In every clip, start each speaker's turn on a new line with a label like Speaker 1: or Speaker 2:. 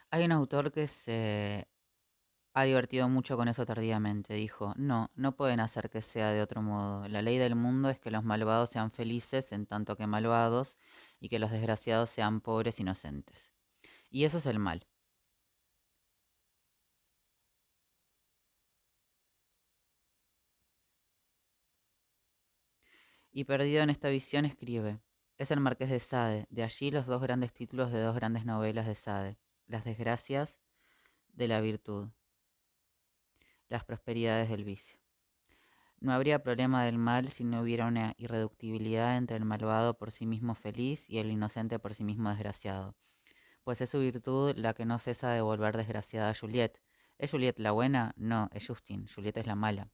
Speaker 1: Hay un autor que se ha divertido mucho con eso tardíamente. Dijo, no, no pueden hacer que sea de otro modo. La ley del mundo es que los malvados sean felices en tanto que malvados y que los desgraciados sean pobres inocentes. Y eso es el mal. Y perdido en esta visión escribe. Es el Marqués de Sade, de allí los dos grandes títulos de dos grandes novelas de Sade. Las desgracias de la virtud, las prosperidades del vicio. No habría problema del mal si no hubiera una irreductibilidad entre el malvado por sí mismo feliz y el inocente por sí mismo desgraciado, pues es su virtud la que no cesa de volver desgraciada a Juliet. ¿Es Juliet la buena? No, es Justin, Juliet es la mala.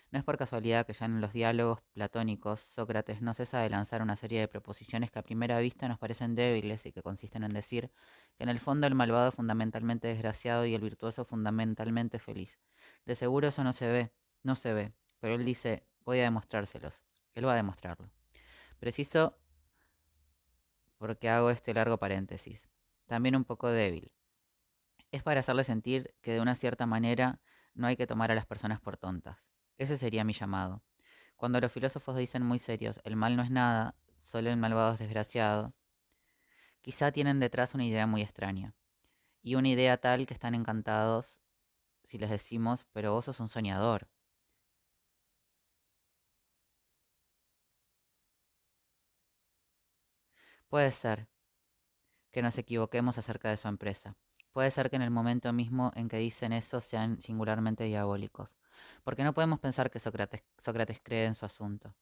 Speaker 1: No es por casualidad que ya en los diálogos platónicos Sócrates no cesa de lanzar una serie de proposiciones que a primera vista nos parecen débiles y que consisten en decir que en el fondo el malvado es fundamentalmente desgraciado y el virtuoso fundamentalmente feliz. De seguro eso no se ve, no se ve, pero él dice, voy a demostrárselos. Él va a demostrarlo. Preciso porque hago este largo paréntesis. También un poco débil. Es para hacerle sentir que de una cierta manera no hay que tomar a las personas por tontas. Ese sería mi llamado. Cuando los filósofos dicen muy serios, el mal no es nada, solo el malvado es desgraciado, quizá tienen detrás una idea muy extraña. Y una idea tal que están encantados si les decimos, pero vos sos un soñador. Puede ser que nos equivoquemos acerca de su empresa. Puede ser que en el momento mismo en que dicen eso sean singularmente diabólicos. Porque no podemos pensar que Sócrates cree en su asunto.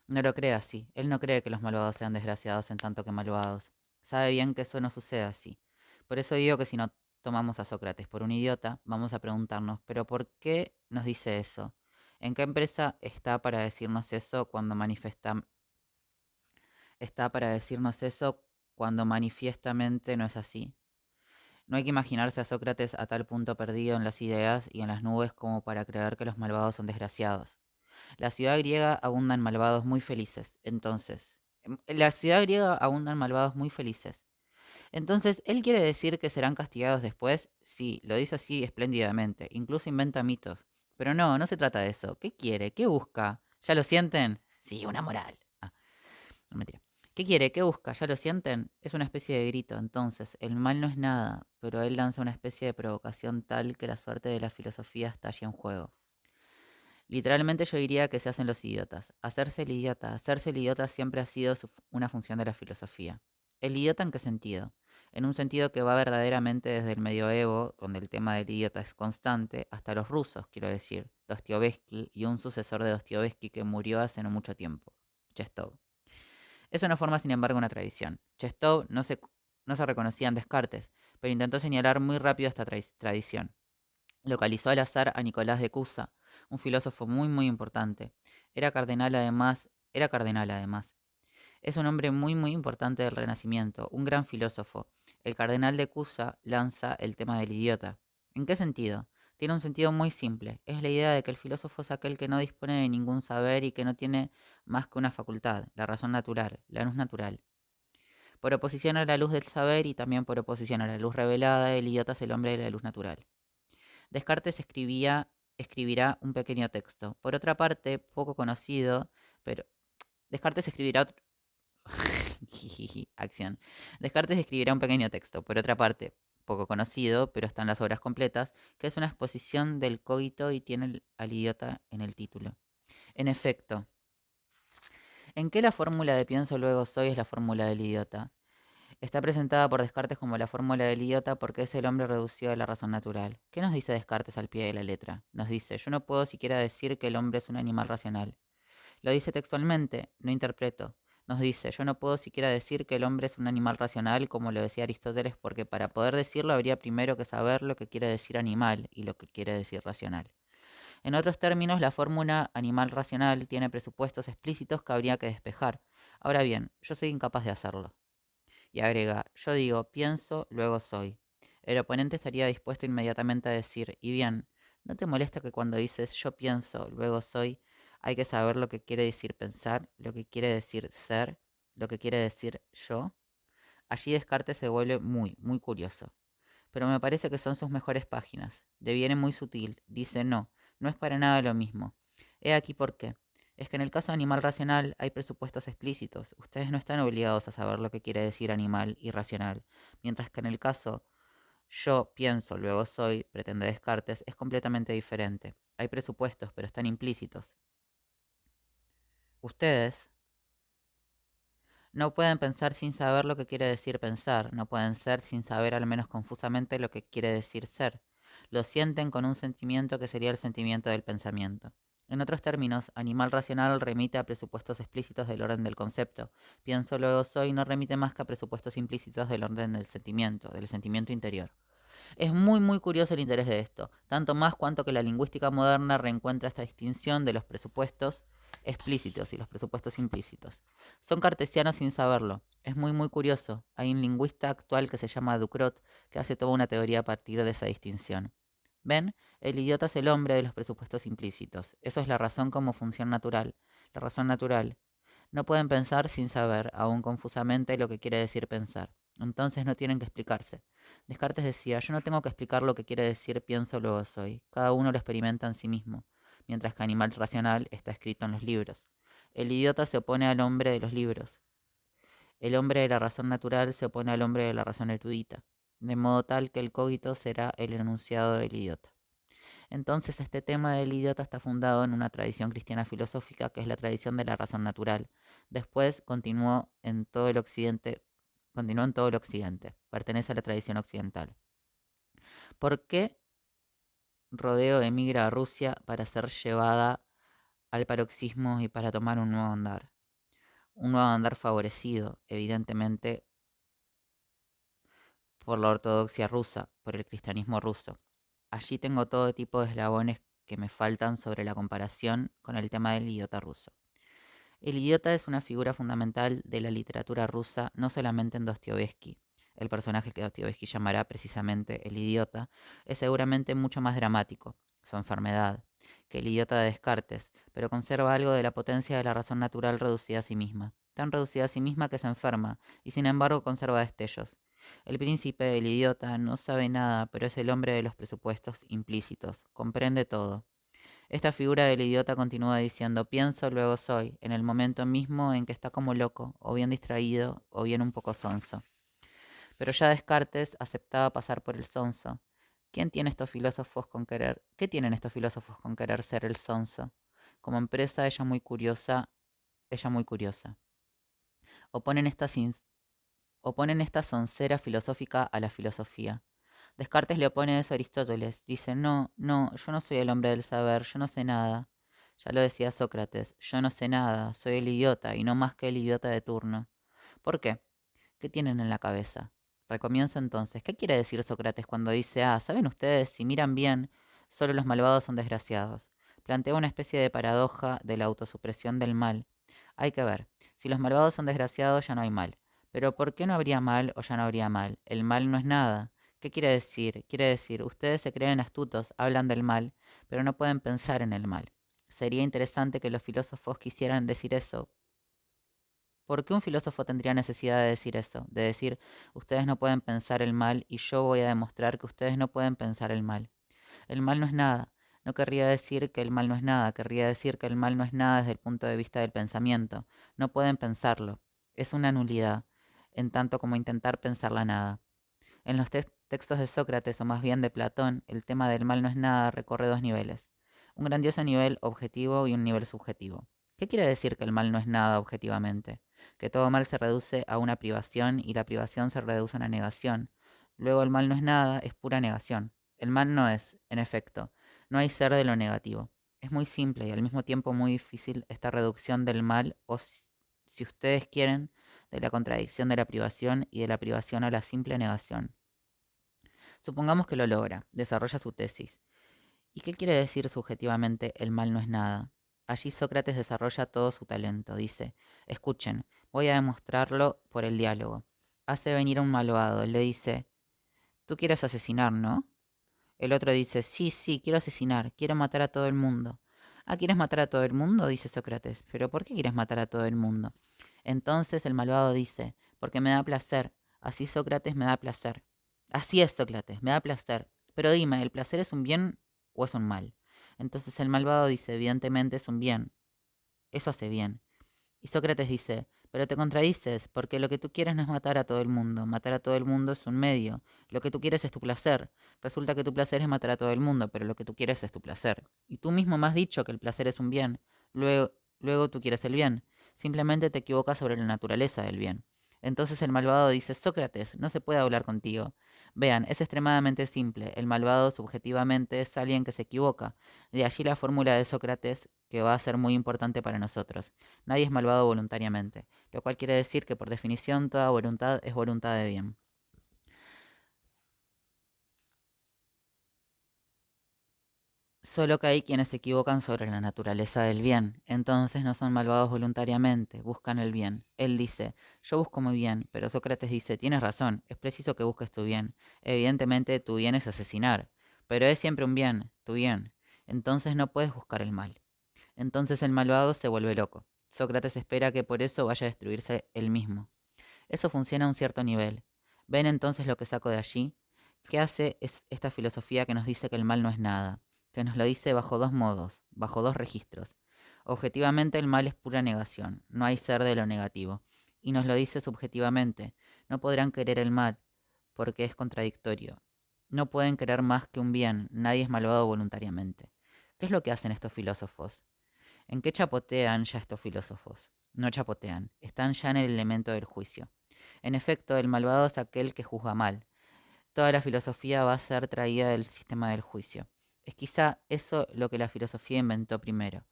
Speaker 1: No lo cree así. Él no cree que los malvados sean desgraciados en tanto que malvados. Sabe bien que eso no sucede así. Por eso digo que si no tomamos a Sócrates por un idiota, vamos a preguntarnos, ¿pero por qué nos dice eso? ¿En qué empresa está para decirnos eso cuando manifiestamente no es así? No hay que imaginarse a Sócrates a tal punto perdido en las ideas y en las nubes como para creer que los malvados son desgraciados. La ciudad griega abundan malvados muy felices. La ciudad griega abundan malvados muy felices. Entonces, ¿él quiere decir que serán castigados después? Sí, lo dice así espléndidamente. Incluso inventa mitos. Pero no, no se trata de eso. ¿Qué quiere? ¿Qué busca? ¿Ya lo sienten? Sí, una moral. No mentira. ¿Qué quiere? ¿Qué busca? ¿Ya lo sienten? Es una especie de grito. Entonces, el mal no es nada, pero él lanza una especie de provocación tal que la suerte de la filosofía está allí en juego. Literalmente yo diría que se hacen los idiotas. Hacerse el idiota siempre ha sido una función de la filosofía. ¿El idiota en qué sentido? En un sentido que va verdaderamente desde el medioevo, donde el tema del idiota es constante, hasta los rusos, quiero decir, Dostoyevsky y un sucesor de Dostoyevsky que murió hace no mucho tiempo, Chestov. Eso no forma, sin embargo, una tradición. Chestov no se reconocía en Descartes, pero intentó señalar muy rápido esta tradición. Localizó al azar a Nicolás de Cusa, un filósofo muy muy importante. Era cardenal además. Es un hombre muy muy importante del Renacimiento, un gran filósofo. El cardenal de Cusa lanza el tema del idiota. ¿En qué sentido? Tiene un sentido muy simple. Es la idea de que el filósofo es aquel que no dispone de ningún saber y que no tiene más que una facultad, la razón natural, la luz natural. Por oposición a la luz del saber y también por oposición a la luz revelada, el idiota es el hombre de la luz natural. Descartes escribirá un pequeño texto. Por otra parte, poco conocido, pero Descartes escribirá otro... Acción. Descartes escribirá un pequeño texto. Por otra parte, poco conocido, pero están las obras completas, que es una exposición del cogito y tiene al idiota en el título. En efecto, ¿en qué la fórmula de pienso luego soy es la fórmula del idiota? Está presentada por Descartes como la fórmula del idiota porque es el hombre reducido a la razón natural. ¿Qué nos dice Descartes al pie de la letra? Nos dice, yo no puedo siquiera decir que el hombre es un animal racional. Lo dice textualmente, no interpreto. Nos dice, yo no puedo siquiera decir que el hombre es un animal racional como lo decía Aristóteles porque para poder decirlo habría primero que saber lo que quiere decir animal y lo que quiere decir racional. En otros términos, la fórmula animal racional tiene presupuestos explícitos que habría que despejar. Ahora bien, yo soy incapaz de hacerlo. Y agrega, yo digo, pienso, luego soy. El oponente estaría dispuesto inmediatamente a decir, y bien, ¿no te molesta que cuando dices yo pienso, luego soy, hay que saber lo que quiere decir pensar, lo que quiere decir ser, lo que quiere decir yo? Allí Descartes se vuelve muy, muy curioso. pero me parece que son sus mejores páginas. Deviene muy sutil. Dice no, no es para nada lo mismo. He aquí por qué. Es que en el caso animal racional hay presupuestos explícitos. Ustedes no están obligados a saber lo que quiere decir animal y racional, mientras que en el caso yo pienso, luego soy, pretende Descartes, es completamente diferente. Hay presupuestos, pero están implícitos. Ustedes no pueden pensar sin saber lo que quiere decir pensar, no pueden ser sin saber al menos confusamente lo que quiere decir ser. Lo sienten con un sentimiento que sería el sentimiento del pensamiento. En otros términos, animal racional remite a presupuestos explícitos del orden del concepto. Pienso, luego soy no remite más que a presupuestos implícitos del orden del sentimiento interior. Es muy curioso el interés de esto, tanto más cuanto que la lingüística moderna reencuentra esta distinción de los presupuestos explícitos y los presupuestos implícitos. Son cartesianos sin saberlo. Es muy curioso. Hay un lingüista actual que se llama Ducrot que hace toda una teoría a partir de esa distinción. ¿Ven? El idiota es el hombre de los presupuestos implícitos. Eso es la razón como función natural. La razón natural. No pueden pensar sin saber, aún confusamente, lo que quiere decir pensar. Entonces no tienen que explicarse. Descartes decía, yo no tengo que explicar lo que quiere decir pienso, luego soy. Cada uno lo experimenta en sí mismo, mientras que animal racional está escrito en los libros. El idiota se opone al hombre de los libros. El hombre de la razón natural se opone al hombre de la razón erudita, de modo tal que el cogito será el enunciado del idiota. Entonces este tema del idiota está fundado en una tradición cristiana filosófica que es la tradición de la razón natural. Después continuó en todo el occidente, pertenece a la tradición occidental. ¿Por qué Rodeo emigra a Rusia para ser llevada al paroxismo y para tomar un nuevo andar? Un nuevo andar favorecido, evidentemente, por la ortodoxia rusa, por el cristianismo ruso. Allí tengo todo tipo de eslabones que me faltan sobre la comparación con el tema del idiota ruso. El idiota es una figura fundamental de la literatura rusa, no solamente en Dostoyevsky. El personaje que Dostoyevsky llamará precisamente el idiota es seguramente mucho más dramático, su enfermedad, que el idiota de Descartes, pero conserva algo de la potencia de la razón natural reducida a sí misma, tan reducida a sí misma que se enferma, y sin embargo conserva destellos. El príncipe, el idiota, no sabe nada, pero es el hombre de los presupuestos implícitos, comprende todo. Esta figura del idiota continúa diciendo pienso, luego soy, en el momento mismo en que está como loco, o bien distraído, o bien un poco sonso. Pero ya Descartes aceptaba pasar por el sonso. ¿Qué tienen estos filósofos con querer ser el sonso? Como empresa, ella muy curiosa. Oponen esta soncera filosófica a la filosofía. Descartes le opone eso a Aristóteles. Dice, no, yo no soy el hombre del saber, yo no sé nada. Ya lo decía Sócrates, yo no sé nada, soy el idiota y no más que el idiota de turno. ¿Por qué? ¿Qué tienen en la cabeza? Recomienzo entonces. ¿Qué quiere decir Sócrates cuando dice, saben ustedes, si miran bien, solo los malvados son desgraciados? Plantea una especie de paradoja de la autosupresión del mal. Hay que ver, si los malvados son desgraciados ya no hay mal. Pero ¿por qué no habría mal o ya no habría mal? El mal no es nada. ¿Qué quiere decir? Quiere decir, ustedes se creen astutos, hablan del mal, pero no pueden pensar en el mal. Sería interesante que los filósofos quisieran decir eso. ¿Por qué un filósofo tendría necesidad de decir eso? De decir, ustedes no pueden pensar el mal y yo voy a demostrar que ustedes no pueden pensar el mal. El mal no es nada. No querría decir que el mal no es nada, querría decir que el mal no es nada desde el punto de vista del pensamiento. No pueden pensarlo. Es una nulidad, en tanto como intentar pensar la nada. En los textos de Sócrates, o más bien de Platón, el tema del mal no es nada recorre dos niveles. Un grandioso nivel objetivo y un nivel subjetivo. ¿Qué quiere decir que el mal no es nada objetivamente? Que todo mal se reduce a una privación y la privación se reduce a una negación. Luego el mal no es nada, es pura negación. El mal no es, en efecto, no hay ser de lo negativo. Es muy simple y al mismo tiempo muy difícil esta reducción del mal o, si ustedes quieren, de la contradicción de la privación y de la privación a la simple negación. Supongamos que lo logra, desarrolla su tesis. ¿Y qué quiere decir subjetivamente el mal no es nada? Allí Sócrates desarrolla todo su talento. Dice, escuchen, voy a demostrarlo por el diálogo. Hace venir a un malvado, le dice, tú quieres asesinar, ¿no? El otro dice, sí, quiero asesinar, quiero matar a todo el mundo. ¿Quieres matar a todo el mundo? Dice Sócrates. ¿Pero por qué quieres matar a todo el mundo? Entonces el malvado dice, porque me da placer. Así Sócrates me da placer. Así es, Sócrates, me da placer. Pero dime, ¿el placer es un bien o es un mal? Entonces el malvado dice, evidentemente es un bien. Eso hace bien. Y Sócrates dice, pero te contradices, porque lo que tú quieres no es matar a todo el mundo. Matar a todo el mundo es un medio. Lo que tú quieres es tu placer. Resulta que tu placer es matar a todo el mundo, pero lo que tú quieres es tu placer. Y tú mismo me has dicho que el placer es un bien. Luego tú quieres el bien. Simplemente te equivocas sobre la naturaleza del bien. Entonces el malvado dice, Sócrates, no se puede hablar contigo. Vean, es extremadamente simple. El malvado subjetivamente es alguien que se equivoca. De allí la fórmula de Sócrates que va a ser muy importante para nosotros. Nadie es malvado voluntariamente, lo cual quiere decir que por definición toda voluntad es voluntad de bien. Solo que hay quienes se equivocan sobre la naturaleza del bien, entonces no son malvados voluntariamente, buscan el bien. Él dice, yo busco muy bien, pero Sócrates dice, tienes razón, es preciso que busques tu bien. Evidentemente tu bien es asesinar, pero es siempre un bien, tu bien. Entonces no puedes buscar el mal. Entonces el malvado se vuelve loco. Sócrates espera que por eso vaya a destruirse él mismo. Eso funciona a un cierto nivel. ¿Ven entonces lo que saco de allí? ¿Qué hace es esta filosofía que nos dice que el mal no es nada? Que nos lo dice bajo dos modos, bajo dos registros. Objetivamente el mal es pura negación, no hay ser de lo negativo. Y nos lo dice subjetivamente, no podrán querer el mal, porque es contradictorio. No pueden querer más que un bien, nadie es malvado voluntariamente. ¿Qué es lo que hacen estos filósofos? ¿En qué chapotean ya estos filósofos? No chapotean, están ya en el elemento del juicio. En efecto, el malvado es aquel que juzga mal. Toda la filosofía va a ser traída del sistema del juicio. Es quizá eso lo que la filosofía inventó primero.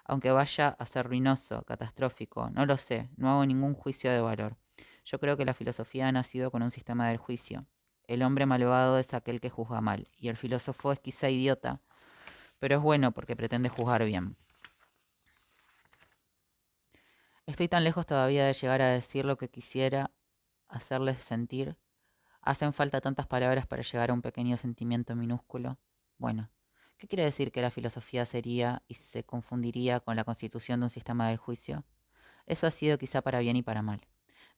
Speaker 1: Aunque vaya a ser ruinoso, catastrófico, no lo sé, no hago ningún juicio de valor. Yo creo que la filosofía ha nacido con un sistema del juicio. El hombre malvado es aquel que juzga mal, y el filósofo es quizá idiota, pero es bueno porque pretende juzgar bien. Estoy tan lejos todavía de llegar a decir lo que quisiera hacerles sentir. Hacen falta tantas palabras para llegar a un pequeño sentimiento minúsculo. Bueno, ¿qué quiere decir que la filosofía sería y se confundiría con la constitución de un sistema del juicio? Eso ha sido quizá para bien y para mal.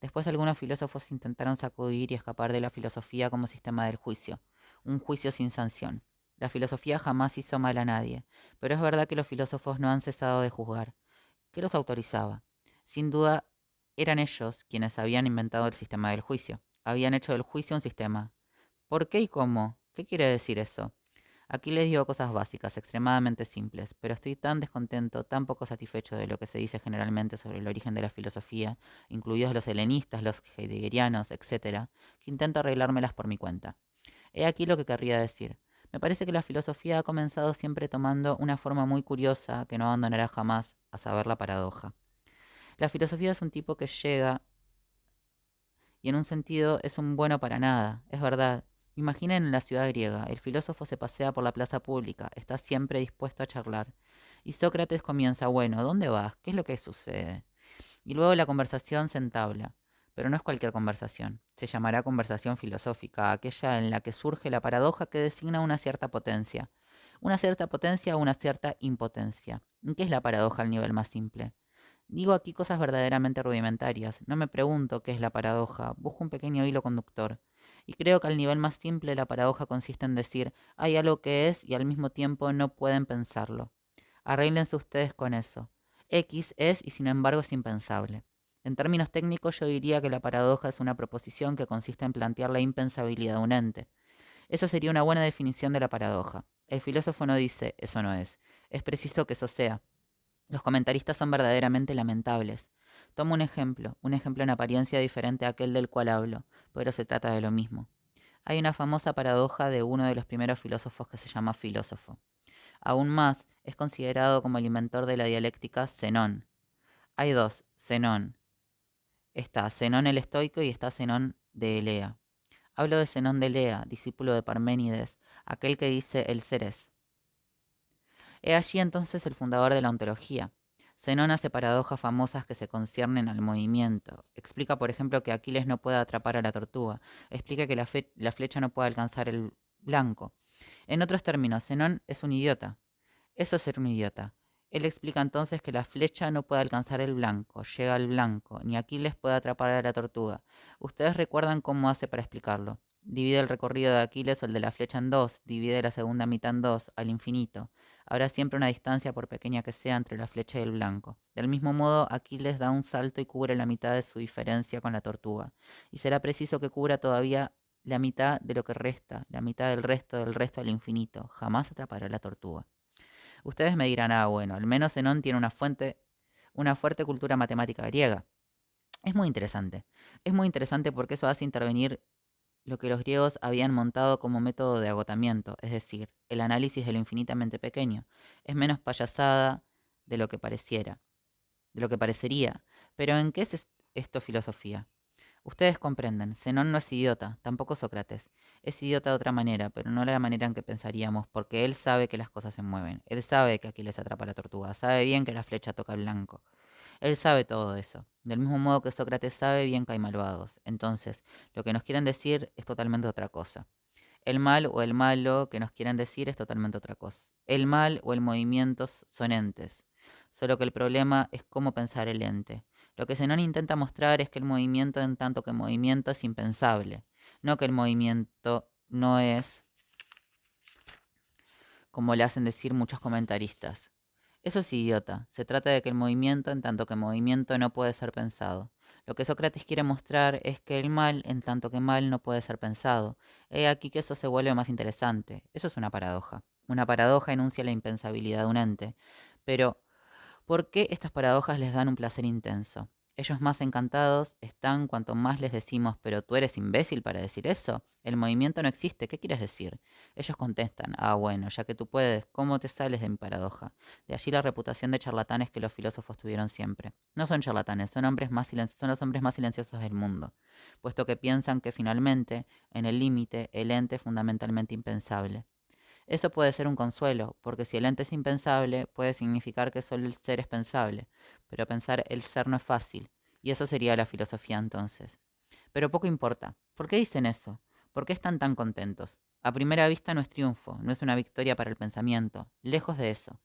Speaker 1: Después algunos filósofos intentaron sacudir y escapar de la filosofía como sistema del juicio, un juicio sin sanción. La filosofía jamás hizo mal a nadie, pero es verdad que los filósofos no han cesado de juzgar. ¿Qué los autorizaba? Sin duda, eran ellos quienes habían inventado el sistema del juicio. Habían hecho del juicio un sistema. ¿Por qué y cómo? ¿Qué quiere decir eso? Aquí les digo cosas básicas, extremadamente simples, pero estoy tan descontento, tan poco satisfecho de lo que se dice generalmente sobre el origen de la filosofía, incluidos los helenistas, los heideggerianos, etc., que intento arreglármelas por mi cuenta. He aquí lo que querría decir. Me parece que la filosofía ha comenzado siempre tomando una forma muy curiosa que no abandonará jamás, a saber la paradoja. La filosofía es un tipo que llega y en un sentido es un bueno para nada, es verdad. Imaginen en la ciudad griega, el filósofo se pasea por la plaza pública, está siempre dispuesto a charlar. Y Sócrates comienza, bueno, ¿dónde vas? ¿Qué es lo que sucede? Y luego la conversación se entabla. Pero no es cualquier conversación. Se llamará conversación filosófica, aquella en la que surge la paradoja que designa una cierta potencia. Una cierta potencia o una cierta impotencia. ¿Qué es la paradoja al nivel más simple? Digo aquí cosas verdaderamente rudimentarias. No me pregunto qué es la paradoja, busco un pequeño hilo conductor. Y creo que al nivel más simple la paradoja consiste en decir, hay algo que es y al mismo tiempo no pueden pensarlo. Arréglense ustedes con eso. X es y sin embargo es impensable. En términos técnicos yo diría que la paradoja es una proposición que consiste en plantear la impensabilidad de un ente. Esa sería una buena definición de la paradoja. El filósofo no dice, eso no es. Es preciso que eso sea. Los comentaristas son verdaderamente lamentables. Tomo un ejemplo en apariencia diferente a aquel del cual hablo, pero se trata de lo mismo. Hay una famosa paradoja de uno de los primeros filósofos que se llama filósofo. Aún más, es considerado como el inventor de la dialéctica Zenón. Hay dos, Zenón. Está Zenón el estoico y está Zenón de Elea. Hablo de Zenón de Elea, discípulo de Parménides, aquel que dice el ser es. He allí entonces el fundador de la ontología. Zenón hace paradojas famosas que se conciernen al movimiento. Explica, por ejemplo, que Aquiles no puede atrapar a la tortuga. Explica que la flecha no puede alcanzar el blanco. En otros términos, Zenón es un idiota. Eso es ser un idiota. Él explica entonces que la flecha no puede alcanzar el blanco, llega al blanco, ni Aquiles puede atrapar a la tortuga. Ustedes recuerdan cómo hace para explicarlo. Divide el recorrido de Aquiles o el de la flecha en dos, divide la segunda mitad en dos, al infinito. Habrá siempre una distancia, por pequeña que sea, entre la flecha y el blanco. Del mismo modo, Aquiles da un salto y cubre la mitad de su diferencia con la tortuga. Y será preciso que cubra todavía la mitad de lo que resta, la mitad del resto al infinito. Jamás atrapará la tortuga. Ustedes me dirán, bueno, al menos Zenón tiene una fuerte cultura matemática griega. Es muy interesante. Es muy interesante porque eso hace intervenir lo que los griegos habían montado como método de agotamiento, es decir, el análisis de lo infinitamente pequeño. Es menos payasada de lo que pareciera, de lo que parecería. Pero ¿en qué es esto filosofía? Ustedes comprenden, Zenón no es idiota, tampoco Sócrates. Es idiota de otra manera, pero no de la manera en que pensaríamos, porque él sabe que las cosas se mueven. Él sabe que Aquiles atrapa a la tortuga, sabe bien que la flecha toca el blanco. Él sabe todo eso. Del mismo modo que Sócrates sabe bien que hay malvados. Entonces, lo que nos quieren decir es totalmente otra cosa. El mal o el malo que nos quieren decir es totalmente otra cosa. El mal o el movimiento son entes. Solo que el problema es cómo pensar el ente. Lo que Zenón intenta mostrar es que el movimiento en tanto que movimiento es impensable. No que el movimiento no es, como le hacen decir muchos comentaristas. Eso es idiota. Se trata de que el movimiento, en tanto que movimiento, no puede ser pensado. Lo que Sócrates quiere mostrar es que el mal, en tanto que mal, no puede ser pensado. He aquí que eso se vuelve más interesante. Eso es una paradoja. Una paradoja enuncia la impensabilidad de un ente. Pero ¿por qué estas paradojas les dan un placer intenso? Ellos más encantados están cuanto más les decimos, pero tú eres imbécil para decir eso. El movimiento no existe, ¿qué quieres decir? Ellos contestan, bueno, ya que tú puedes, ¿cómo te sales de mi paradoja? De allí la reputación de charlatanes que los filósofos tuvieron siempre. No son charlatanes, son son los hombres más silenciosos del mundo, puesto que piensan que finalmente, en el límite, el ente es fundamentalmente impensable. Eso puede ser un consuelo, porque si el ente es impensable, puede significar que solo el ser es pensable, pero pensar el ser no es fácil, y eso sería la filosofía entonces. Pero poco importa. ¿Por qué dicen eso? ¿Por qué están tan contentos? A primera vista no es triunfo, no es una victoria para el pensamiento, lejos de eso.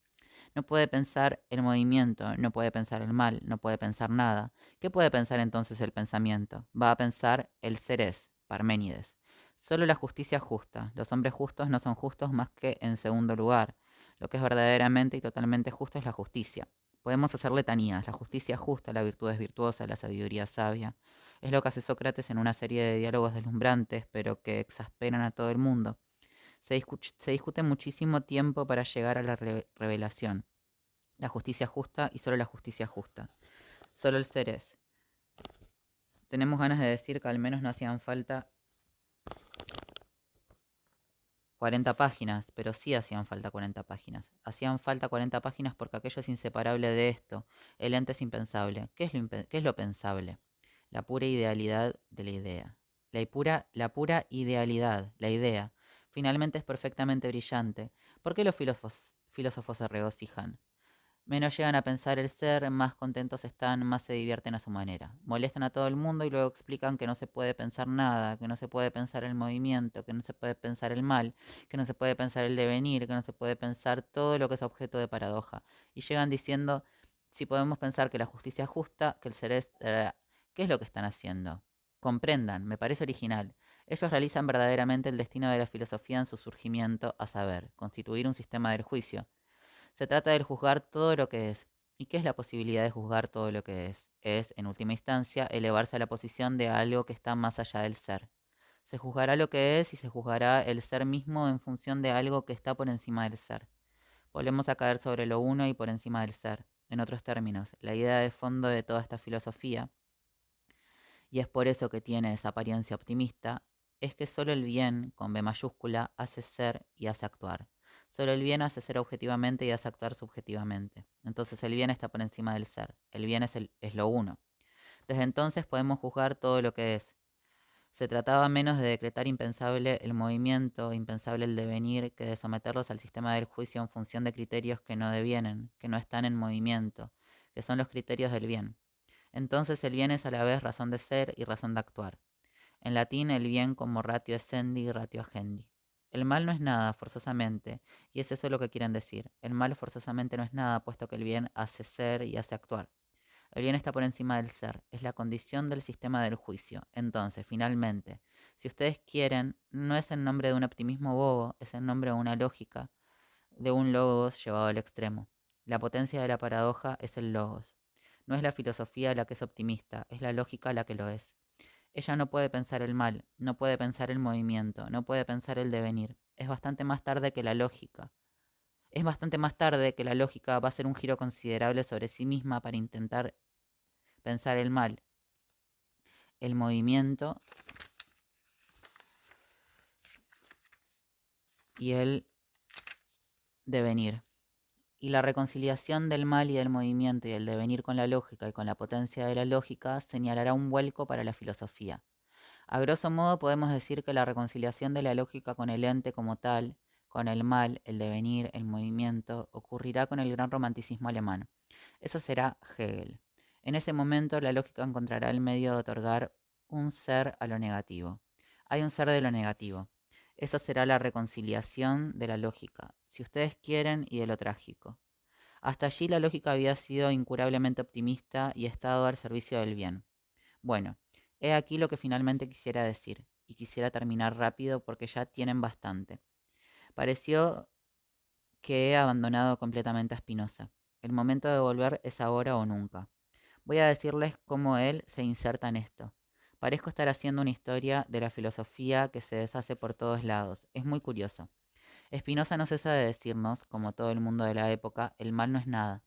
Speaker 1: No puede pensar el movimiento, no puede pensar el mal, no puede pensar nada. ¿Qué puede pensar entonces el pensamiento? Va a pensar el ser es, Parménides. Solo la justicia justa. Los hombres justos no son justos más que en segundo lugar. Lo que es verdaderamente y totalmente justo es la justicia. Podemos hacer letanías. La justicia justa, la virtud es virtuosa, la sabiduría sabia. Es lo que hace Sócrates en una serie de diálogos deslumbrantes, pero que exasperan a todo el mundo. Se discute muchísimo tiempo para llegar a la revelación. La justicia justa y solo la justicia justa. Solo el ser es. Tenemos ganas de decir que al menos no hacían falta 40 páginas, pero sí hacían falta 40 páginas. Hacían falta 40 páginas porque aquello es inseparable de esto. El ente es impensable. ¿Qué es lo pensable? La pura idealidad de la idea. La pura idealidad, la idea. Finalmente es perfectamente brillante. ¿Por qué los filósofos se regocijan? Menos llegan a pensar el ser, más contentos están, más se divierten a su manera. Molestan a todo el mundo y luego explican que no se puede pensar nada, que no se puede pensar el movimiento, que no se puede pensar el mal, que no se puede pensar el devenir, que no se puede pensar todo lo que es objeto de paradoja. Y llegan diciendo, si podemos pensar que la justicia es justa, que el ser es... ¿Qué es lo que están haciendo? Comprendan, me parece original. Ellos realizan verdaderamente el destino de la filosofía en su surgimiento, a saber, constituir un sistema del juicio. Se trata de juzgar todo lo que es. ¿Y qué es la posibilidad de juzgar todo lo que es? Es, en última instancia, elevarse a la posición de algo que está más allá del ser. Se juzgará lo que es y se juzgará el ser mismo en función de algo que está por encima del ser. Volvemos a caer sobre lo uno y por encima del ser. En otros términos, la idea de fondo de toda esta filosofía, y es por eso que tiene esa apariencia optimista, es que solo el bien, con B mayúscula, hace ser y hace actuar. Solo el bien hace ser objetivamente y hace actuar subjetivamente. Entonces el bien está por encima del ser. El bien es lo uno. Desde entonces podemos juzgar todo lo que es. Se trataba menos de decretar impensable el movimiento, impensable el devenir, que de someterlos al sistema del juicio en función de criterios que no devienen, que no están en movimiento, que son los criterios del bien. Entonces el bien es a la vez razón de ser y razón de actuar. En latín el bien como ratio essendi y ratio agendi. El mal no es nada, forzosamente, y es eso lo que quieren decir. El mal forzosamente no es nada, puesto que el bien hace ser y hace actuar. El bien está por encima del ser, es la condición del sistema del juicio. Entonces, finalmente, Si ustedes quieren, no es en nombre de un optimismo bobo, es en nombre de una lógica, de un logos llevado al extremo. La potencia de la paradoja es el logos. No es la filosofía la que es optimista, es la lógica la que lo es. Ella no puede pensar el mal, no puede pensar el movimiento, no puede pensar el devenir. Es bastante más tarde que la lógica. Es bastante más tarde que la lógica va a hacer un giro considerable sobre sí misma para intentar pensar el mal, el movimiento y el devenir. Y la reconciliación del mal y del movimiento y el devenir con la lógica y con la potencia de la lógica señalará un vuelco para la filosofía. A grosso modo podemos decir que la reconciliación de la lógica con el ente como tal, con el mal, el devenir, el movimiento, ocurrirá con el gran romanticismo alemán. Eso será Hegel. En ese momento la lógica encontrará el medio de otorgar un ser a lo negativo. Hay un ser de lo negativo. Esa será la reconciliación de la lógica, si ustedes quieren, y de lo trágico. Hasta allí la lógica había sido incurablemente optimista y estado al servicio del bien. Bueno, he aquí lo que finalmente quisiera decir, y quisiera terminar rápido porque ya tienen bastante. Pareció que he abandonado completamente a Spinoza. El momento de volver es ahora o nunca. Voy a decirles cómo él se inserta en esto. Parezco estar haciendo una historia de la filosofía que se deshace por todos lados. Es muy curioso. Spinoza no cesa de decirnos, como todo el mundo de la época, el mal no es nada.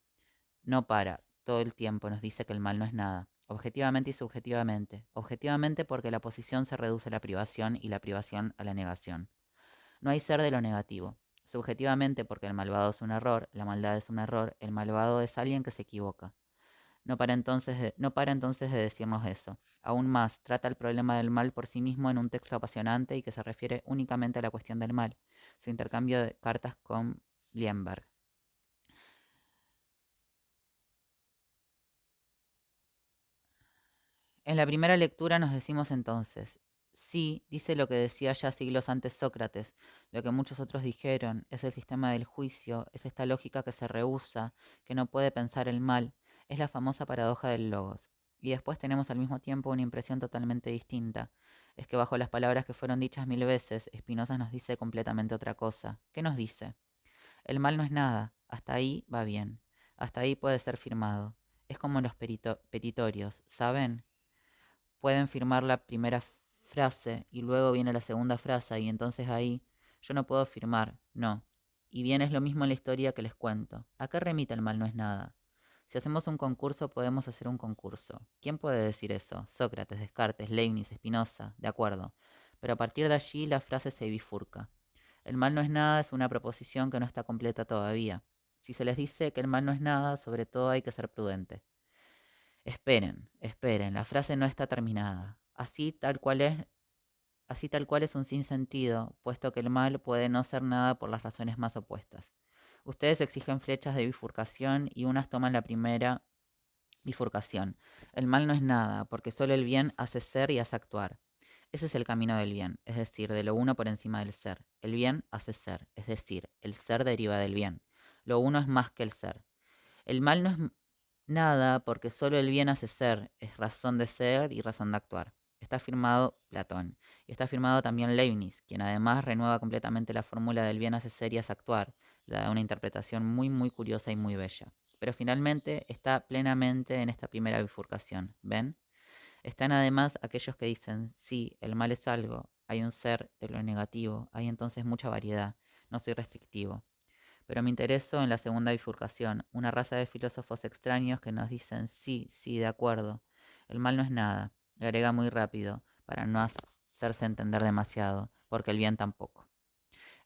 Speaker 1: No para, todo el tiempo nos dice que el mal no es nada, objetivamente y subjetivamente. Objetivamente porque la posición se reduce a la privación y la privación a la negación. No hay ser de lo negativo. Subjetivamente porque el malvado es un error, la maldad es un error, el malvado es alguien que se equivoca. No para entonces de decirnos eso. Aún más, trata el problema del mal por sí mismo en un texto apasionante y que se refiere únicamente a la cuestión del mal, su intercambio de cartas con Lienberg. En la primera lectura nos decimos entonces, sí, dice lo que decía ya siglos antes Sócrates, lo que muchos otros dijeron, es el sistema del juicio, es esta lógica que se rehúsa, que no puede pensar el mal, es la famosa paradoja del logos. Y después tenemos al mismo tiempo una impresión totalmente distinta. Es que bajo las palabras que fueron dichas 1000 veces, Spinoza nos dice completamente otra cosa. ¿Qué nos dice? El mal no es nada, hasta ahí va bien, hasta ahí puede ser firmado. Es como los petitorios, ¿saben? Pueden firmar la primera frase y luego viene la segunda frase y entonces ahí yo no puedo firmar, no. Y bien es lo mismo en la historia que les cuento. ¿A qué remite el mal no es nada? Si hacemos un concurso, podemos hacer un concurso. ¿Quién puede decir eso? Sócrates, Descartes, Leibniz, Spinoza, de acuerdo. Pero a partir de allí la frase se bifurca. El mal no es nada es una proposición que no está completa todavía. Si se les dice que el mal no es nada, sobre todo hay que ser prudente. Esperen, esperen, la frase no está terminada. Así tal cual es un sinsentido, puesto que el mal puede no ser nada por las razones más opuestas. Ustedes exigen flechas de bifurcación y unas toman la primera bifurcación. El mal no es nada, porque solo el bien hace ser y hace actuar. Ese es el camino del bien, es decir, de lo uno por encima del ser. El bien hace ser, es decir, el ser deriva del bien. Lo uno es más que el ser. El mal no es nada porque solo el bien hace ser, es razón de ser y razón de actuar. Está firmado Platón y está firmado también Leibniz, quien además renueva completamente la fórmula del bien hace ser y hace actuar. Le da una interpretación muy curiosa y muy bella. Pero finalmente está plenamente en esta primera bifurcación, ¿ven? Están además aquellos que dicen, sí, el mal es algo, hay un ser de lo negativo, hay entonces mucha variedad, no soy restrictivo. Pero me intereso en la segunda bifurcación, una raza de filósofos extraños que nos dicen sí, sí, de acuerdo. El mal no es nada, agrega muy rápido, para no hacerse entender demasiado, porque el bien tampoco.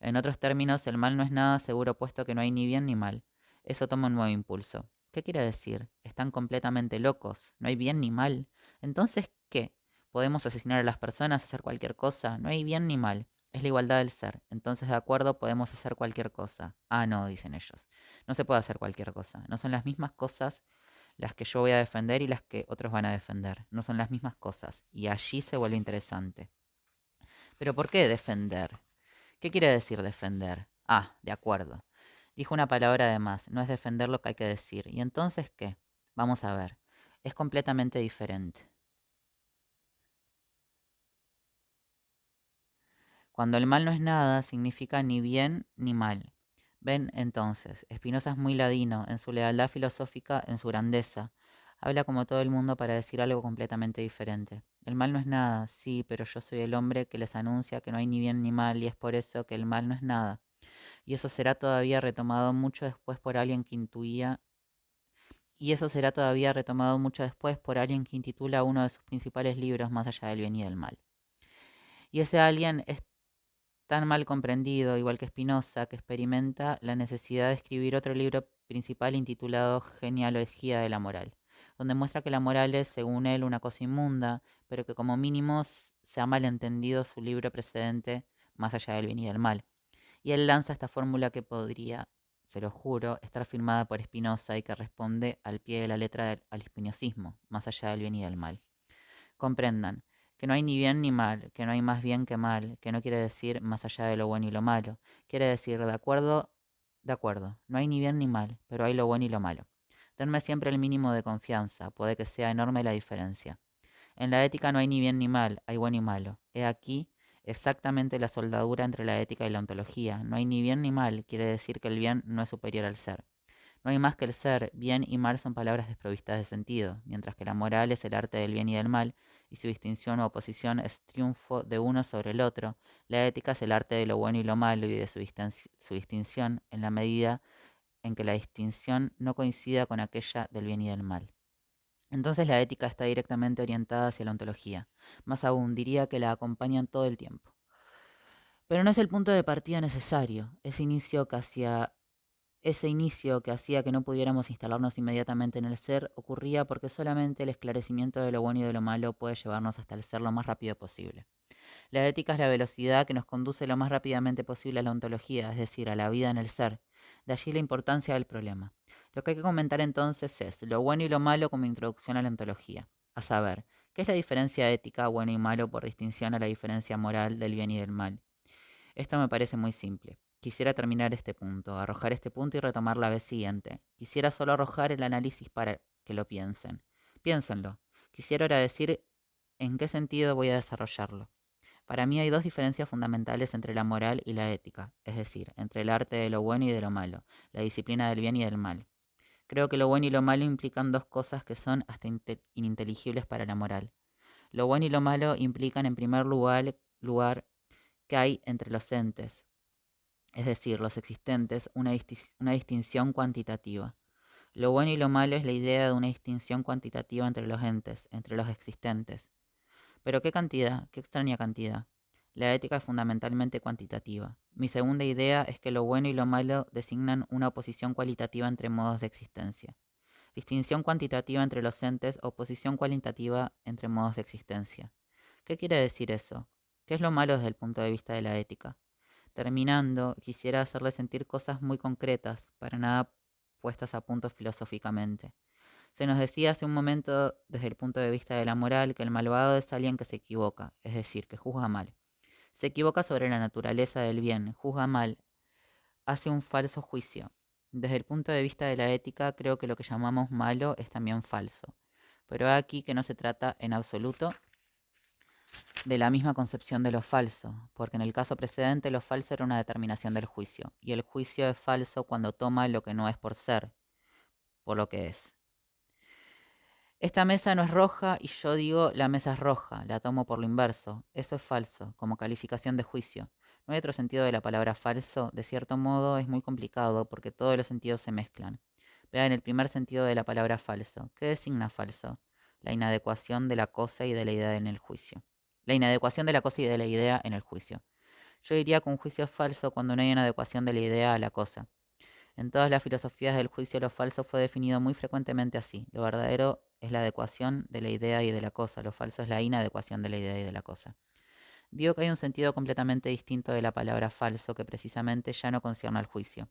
Speaker 1: En otros términos, el mal no es nada seguro puesto que no hay ni bien ni mal. Eso toma un nuevo impulso. ¿Qué quiere decir? Están completamente locos, no hay bien ni mal. Entonces, ¿qué? ¿Podemos asesinar a las personas, hacer cualquier cosa? No hay bien ni mal. Es la igualdad del ser. Entonces, de acuerdo, podemos hacer cualquier cosa. Ah, no, dicen ellos. No se puede hacer cualquier cosa. No son las mismas cosas las que yo voy a defender y las que otros van a defender. No son las mismas cosas. Y allí se vuelve interesante. ¿Pero por qué defender? ¿Qué quiere decir defender? Ah, de acuerdo. Dijo una palabra de más. No es defender lo que hay que decir. ¿Y entonces qué? Vamos a ver. Es completamente diferente. Cuando el mal no es nada, significa ni bien ni mal. Ven entonces, Spinoza es muy ladino, en su lealtad filosófica, en su grandeza. Habla como todo el mundo para decir algo completamente diferente. El mal no es nada, sí, pero yo soy el hombre que les anuncia que no hay ni bien ni mal, y es por eso que el mal no es nada. Y eso será todavía retomado mucho después por alguien que intuía, y eso será todavía retomado mucho después por alguien que intitula uno de sus principales libros Más allá del bien y del mal. Y ese alguien es tan mal comprendido, igual que Spinoza, que experimenta la necesidad de escribir otro libro principal intitulado Genealogía de la Moral, donde muestra que la moral es, según él, una cosa inmunda, pero que como mínimo se ha malentendido su libro precedente, Más allá del bien y del mal. Y él lanza esta fórmula que podría, se lo juro, estar firmada por Spinoza y que responde al pie de la letra al espinosismo, más allá del bien y del mal. Comprendan que no hay ni bien ni mal, que no hay más bien que mal, que no quiere decir más allá de lo bueno y lo malo. Quiere decir, de acuerdo, no hay ni bien ni mal, pero hay lo bueno y lo malo. Denme siempre el mínimo de confianza, puede que sea enorme la diferencia. En la ética no hay ni bien ni mal, hay bueno y malo. He aquí exactamente la soldadura entre la ética y la ontología. No hay ni bien ni mal, quiere decir que el bien no es superior al ser. No hay más que el ser, bien y mal son palabras desprovistas de sentido, mientras que la moral es el arte del bien y del mal, y su distinción u oposición es triunfo de uno sobre el otro. La ética es el arte de lo bueno y lo malo y de su distinción en la medida en que la distinción no coincida con aquella del bien y del mal. Entonces la ética está directamente orientada hacia la ontología. Más aún, diría que la acompañan todo el tiempo. Pero no es el punto de partida necesario. Ese inicio que hacía que no pudiéramos instalarnos inmediatamente en el ser ocurría porque solamente el esclarecimiento de lo bueno y de lo malo puede llevarnos hasta el ser lo más rápido posible. La ética es la velocidad que nos conduce lo más rápidamente posible a la ontología, es decir, a la vida en el ser. De allí la importancia del problema. Lo que hay que comentar entonces es lo bueno y lo malo como introducción a la ontología. A saber, ¿qué es la diferencia ética, bueno y malo, por distinción a la diferencia moral del bien y del mal? Esto me parece muy simple. Quisiera terminar este punto, arrojar este punto y retomar la vez siguiente. Quisiera solo arrojar el análisis para que lo piensen. Piénsenlo. Quisiera ahora decir en qué sentido voy a desarrollarlo. Para mí hay dos diferencias fundamentales entre la moral y la ética, es decir, entre el arte de lo bueno y de lo malo, la disciplina del bien y del mal. Creo que lo bueno y lo malo implican dos cosas que son hasta ininteligibles para la moral. Lo bueno y lo malo implican en primer lugar que hay entre los entes, es decir, los existentes, una distinción cuantitativa. Lo bueno y lo malo es la idea de una distinción cuantitativa entre los entes, entre los existentes. Pero ¿qué cantidad? ¿Qué extraña cantidad? La ética es fundamentalmente cuantitativa. Mi segunda idea es que lo bueno y lo malo designan una oposición cualitativa entre modos de existencia. Distinción cuantitativa entre los entes, oposición cualitativa entre modos de existencia. ¿Qué quiere decir eso? ¿Qué es lo malo desde el punto de vista de la ética? Terminando, quisiera hacerle sentir cosas muy concretas, para nada puestas a punto filosóficamente. Se nos decía hace un momento, desde el punto de vista de la moral, que el malvado es alguien que se equivoca, es decir, que juzga mal. Se equivoca sobre la naturaleza del bien, juzga mal, hace un falso juicio. Desde el punto de vista de la ética, creo que lo que llamamos malo es también falso. Pero aquí que no se trata en absoluto de la misma concepción de lo falso, porque en el caso precedente lo falso era una determinación del juicio, y el juicio es falso cuando toma lo que no es por ser, por lo que es. Esta mesa no es roja y yo digo la mesa es roja, la tomo por lo inverso. Eso es falso, como calificación de juicio. No hay otro sentido de la palabra falso, de cierto modo es muy complicado porque todos los sentidos se mezclan. Vean el primer sentido de la palabra falso. ¿Qué designa falso? La inadecuación de la cosa y de la idea en el juicio. La inadecuación de la cosa y de la idea en el juicio. Yo diría que un juicio es falso cuando no hay una adecuación de la idea a la cosa. En todas las filosofías del juicio lo falso fue definido muy frecuentemente así. Lo verdadero es la adecuación de la idea y de la cosa, lo falso es la inadecuación de la idea y de la cosa. Digo que hay un sentido completamente distinto de la palabra falso que precisamente ya no concierne al juicio.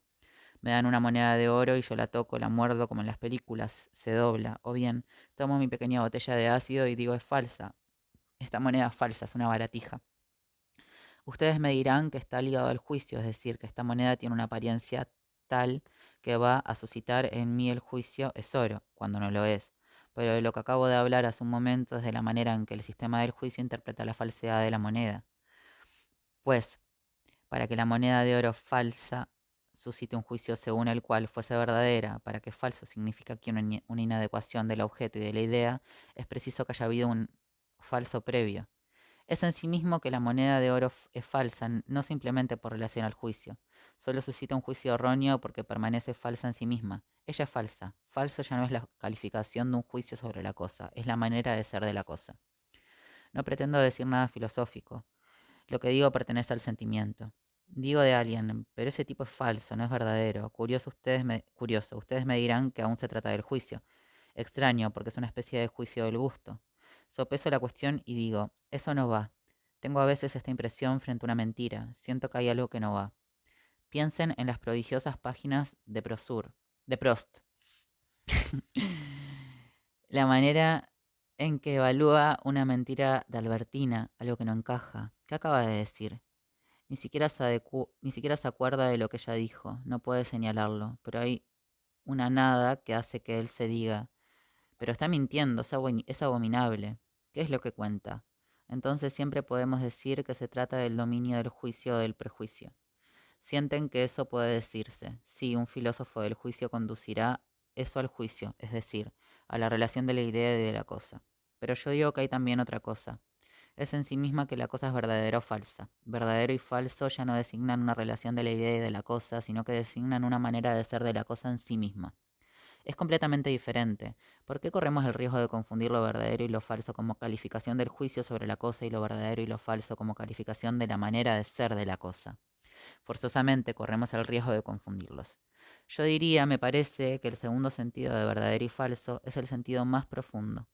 Speaker 1: Me dan una moneda de oro y yo la toco, la muerdo como en las películas, se dobla. O bien, tomo mi pequeña botella de ácido y digo es falsa. Esta moneda es falsa, es una baratija. Ustedes me dirán que está ligado al juicio, es decir, que esta moneda tiene una apariencia tal que va a suscitar en mí el juicio es oro, cuando no lo es. Pero de lo que acabo de hablar hace un momento es de la manera en que el sistema del juicio interpreta la falsedad de la moneda. Pues, para que la moneda de oro falsa suscite un juicio según el cual fuese verdadera, para que falso significa que una inadecuación del objeto y de la idea, es preciso que haya habido un falso previo. Es en sí mismo que la moneda de oro es falsa, no simplemente por relación al juicio. Solo suscita un juicio erróneo porque permanece falsa en sí misma. Ella es falsa. Falso ya no es la calificación de un juicio sobre la cosa, es la manera de ser de la cosa. No pretendo decir nada filosófico. Lo que digo pertenece al sentimiento. Digo de alguien, pero ese tipo es falso, no es verdadero. Curioso, ustedes me dirán que aún se trata del juicio. Extraño, porque es una especie de juicio del gusto. Sopeso la cuestión y digo, eso no va. Tengo a veces esta impresión frente a una mentira. Siento que hay algo que no va. Piensen en las prodigiosas páginas de Prost. La manera en que evalúa una mentira de Albertina, algo que no encaja. ¿Qué acaba de decir? Ni siquiera se acuerda de lo que ella dijo, no puede señalarlo, pero hay una nada que hace que él se diga, pero está mintiendo, es abominable. ¿Qué es lo que cuenta? Entonces siempre podemos decir que se trata del dominio del juicio o del prejuicio. Sienten que eso puede decirse. Sí, un filósofo del juicio conducirá eso al juicio, es decir, a la relación de la idea y de la cosa. Pero yo digo que hay también otra cosa. Es en sí misma que la cosa es verdadera o falsa. Verdadero y falso ya no designan una relación de la idea y de la cosa, sino que designan una manera de ser de la cosa en sí misma. Es completamente diferente. ¿Por qué corremos el riesgo de confundir lo verdadero y lo falso como calificación del juicio sobre la cosa y lo verdadero y lo falso como calificación de la manera de ser de la cosa? Forzosamente corremos el riesgo de confundirlos. Yo diría, me parece, que el segundo sentido de verdadero y falso es el sentido más profundo.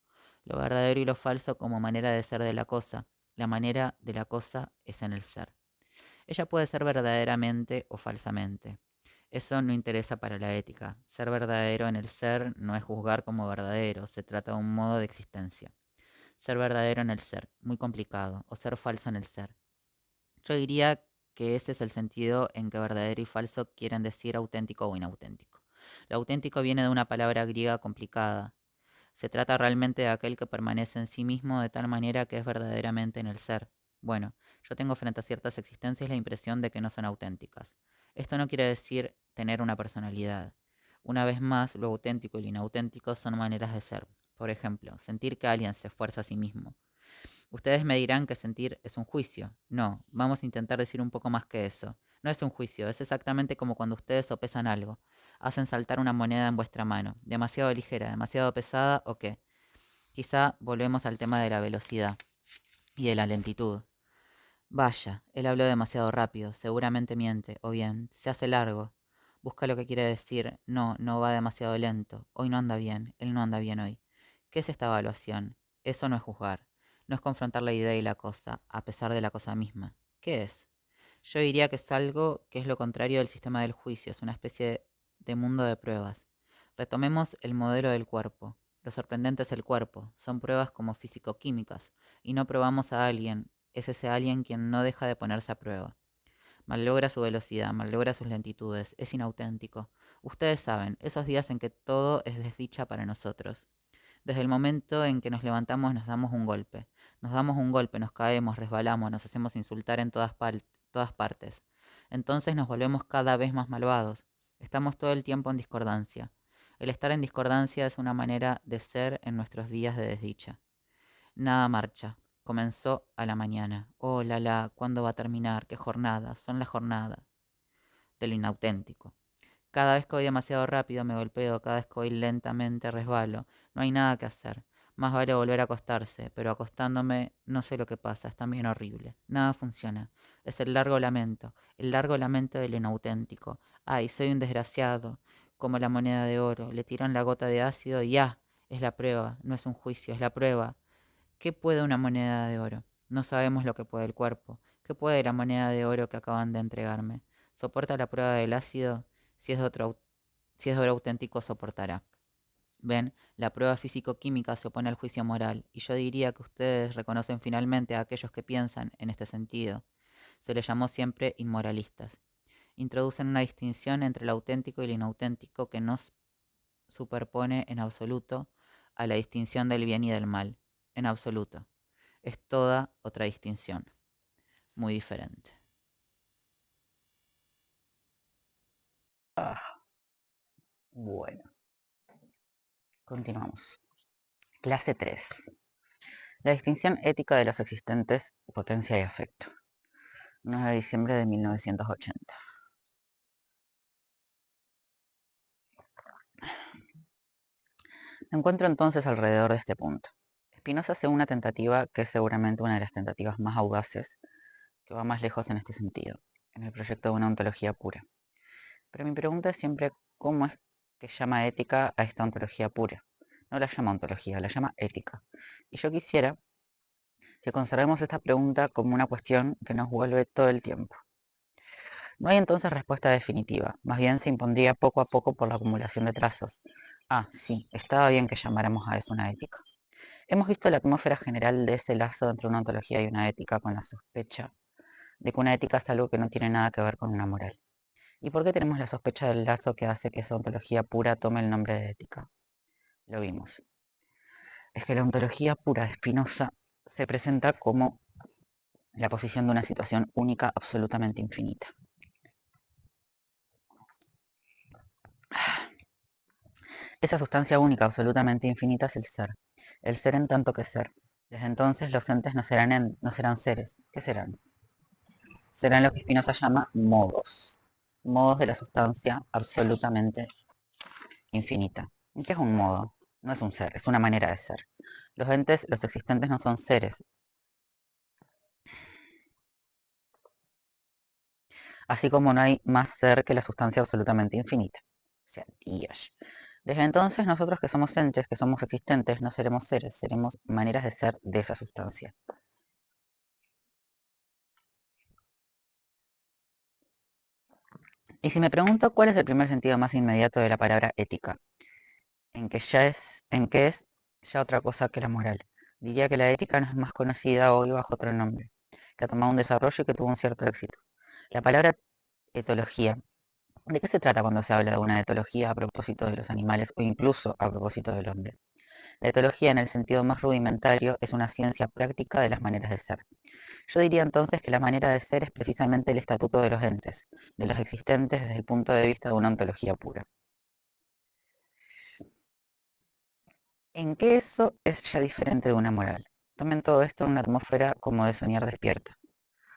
Speaker 1: Lo verdadero y lo falso como manera de ser de la cosa. La manera de la cosa es en el ser. Ella puede ser verdaderamente o falsamente. Eso no interesa para la ética. Ser verdadero en el ser no es juzgar como verdadero, se trata de un modo de existencia. Ser verdadero en el ser, muy complicado, o ser falso en el ser. Yo diría que ese es el sentido en que verdadero y falso quieren decir auténtico o inauténtico. Lo auténtico viene de una palabra griega complicada. Se trata realmente de aquel que permanece en sí mismo de tal manera que es verdaderamente en el ser. Bueno, yo tengo frente a ciertas existencias la impresión de que no son auténticas. Esto no quiere decir tener una personalidad. Una vez más, lo auténtico y lo inauténtico son maneras de ser. Por ejemplo, sentir que alguien se esfuerza a sí mismo. Ustedes me dirán que sentir es un juicio. No, vamos a intentar decir un poco más que eso. No es un juicio, es exactamente como cuando ustedes sopesan algo. Hacen saltar una moneda en vuestra mano. ¿Demasiado ligera, demasiado pesada o qué? Quizá volvemos al tema de la velocidad y de la lentitud. Vaya, él habló demasiado rápido, seguramente miente, o bien, se hace largo. Busca lo que quiere decir. No, no va demasiado lento. Hoy no anda bien, él no anda bien hoy. ¿Qué es esta evaluación? Eso no es juzgar. No es confrontar la idea y la cosa, a pesar de la cosa misma. ¿Qué es? Yo diría que es algo que es lo contrario del sistema del juicio, es una especie de mundo de pruebas. Retomemos el modelo del cuerpo. Lo sorprendente es el cuerpo, son pruebas como físico-químicas, y no probamos a alguien, es ese alguien quien no deja de ponerse a prueba. Mallogra su velocidad, mallogra sus lentitudes, es inauténtico. Ustedes saben, esos días en que todo es desdicha para nosotros. Desde el momento en que nos levantamos nos damos un golpe. Nos damos un golpe, nos caemos, resbalamos, nos hacemos insultar en todas partes. Entonces nos volvemos cada vez más malvados. Estamos todo el tiempo en discordancia. El estar en discordancia es una manera de ser en nuestros días de desdicha. Nada marcha. Comenzó a la mañana. Oh, ¿cuándo va a terminar? ¿Qué jornada? Son las jornadas de lo inauténtico. Cada vez que voy demasiado rápido me golpeo, cada vez que voy lentamente resbalo. No hay nada que hacer. Más vale volver a acostarse, pero acostándome no sé lo que pasa, es también horrible. Nada funciona. Es el largo lamento del inauténtico. Ay, soy un desgraciado, como la moneda de oro. Le tiran la gota de ácido y ¡ah! Es la prueba, no es un juicio, es la prueba. ¿Qué puede una moneda de oro? No sabemos lo que puede el cuerpo. ¿Qué puede la moneda de oro que acaban de entregarme? ¿Soporta la prueba del ácido? Si es de si es de oro auténtico, soportará. Ven, la prueba físico-química se opone al juicio moral, y yo diría que ustedes reconocen finalmente a aquellos que piensan en este sentido. Se les llamó siempre inmoralistas. Introducen una distinción entre lo auténtico y lo inauténtico que nos superpone en absoluto a la distinción del bien y del mal. En absoluto. Es toda otra distinción, muy diferente. Bueno, continuamos. Clase 3. La distinción ética de los existentes, potencia y afecto. 9 de diciembre de 1980. Me encuentro entonces alrededor de este punto. Spinoza hace una tentativa que es seguramente una de las tentativas más audaces, que va más lejos en este sentido, en el proyecto de una ontología pura. Pero mi pregunta es siempre cómo es que llama ética a esta ontología pura. No la llama ontología, la llama ética. Y yo quisiera que conservemos esta pregunta como una cuestión que nos vuelve todo el tiempo. No hay entonces respuesta definitiva, más bien se impondría poco a poco por la acumulación de trazos. Ah, sí, estaba bien que llamáramos a eso una ética. Hemos visto la atmósfera general de ese lazo entre una ontología y una ética con la sospecha de que una ética es algo que no tiene nada que ver con una moral. ¿Y por qué tenemos la sospecha del lazo que hace que esa ontología pura tome el nombre de ética? Lo vimos. Es que la ontología pura de Spinoza se presenta como la posición de una situación única absolutamente infinita. Esa sustancia única absolutamente infinita es el ser en tanto que ser. Desde entonces los entes no serán seres. ¿Qué serán? Serán lo que Spinoza llama modos. Modos de la sustancia absolutamente infinita. ¿Qué es un modo? No es un ser, es una manera de ser. Los entes, los existentes no son seres, así como no hay más ser que la sustancia absolutamente infinita. O sea, Dios. Desde entonces nosotros que somos entes, que somos existentes, no seremos seres, seremos maneras de ser de esa sustancia. Y si me pregunto cuál es el primer sentido más inmediato de la palabra ética, en que es ya otra cosa que la moral. Diría que la ética no es más conocida hoy bajo otro nombre, que ha tomado un desarrollo y que tuvo un cierto éxito. La palabra etología. ¿De qué se trata cuando se habla de una etología a propósito de los animales o incluso a propósito del hombre? La etología en el sentido más rudimentario es una ciencia práctica de las maneras de ser. Yo diría entonces que la manera de ser es precisamente el estatuto de los entes, de los existentes desde el punto de vista de una ontología pura. ¿En qué eso es ya diferente de una moral? Tomen todo esto en una atmósfera como de soñar despierto.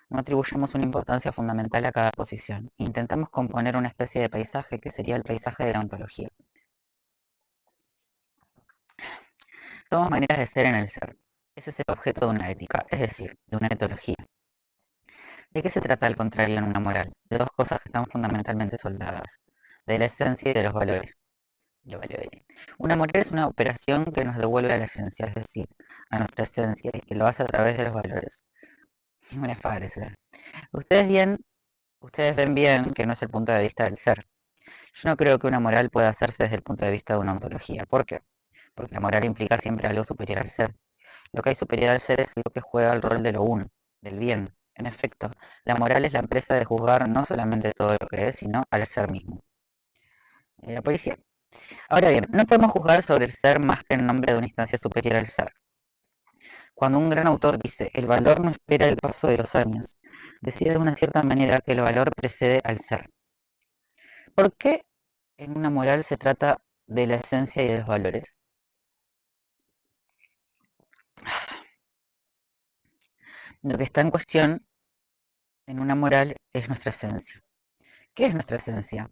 Speaker 1: No atribuyamos una importancia fundamental a cada posición. Intentamos componer una especie de paisaje que sería el paisaje de la ontología. Somos maneras de ser en el ser. Ese es el objeto de una ética, es decir, de una etología. ¿De qué se trata al contrario en una moral? De dos cosas que están fundamentalmente soldadas, de la esencia y de los valores. Una moral es una operación que nos devuelve a la esencia, es decir, a nuestra esencia, y que lo hace a través de los valores. ¿Qué les parece? Ustedes ven bien que no es el punto de vista del ser. Yo no creo que una moral pueda hacerse desde el punto de vista de una ontología. ¿Por qué? Porque la moral implica siempre algo superior al ser. Lo que hay superior al ser es lo que juega el rol de lo uno, del bien. En efecto, la moral es la empresa de juzgar no solamente todo lo que es, sino al ser mismo. La policía. Ahora bien, no podemos juzgar sobre el ser más que en nombre de una instancia superior al ser. Cuando un gran autor dice, el valor no espera el paso de los años, decide de una cierta manera que el valor precede al ser. ¿Por qué en una moral se trata de la esencia y de los valores? Lo que está en cuestión en una moral es nuestra esencia. ¿Qué es nuestra esencia?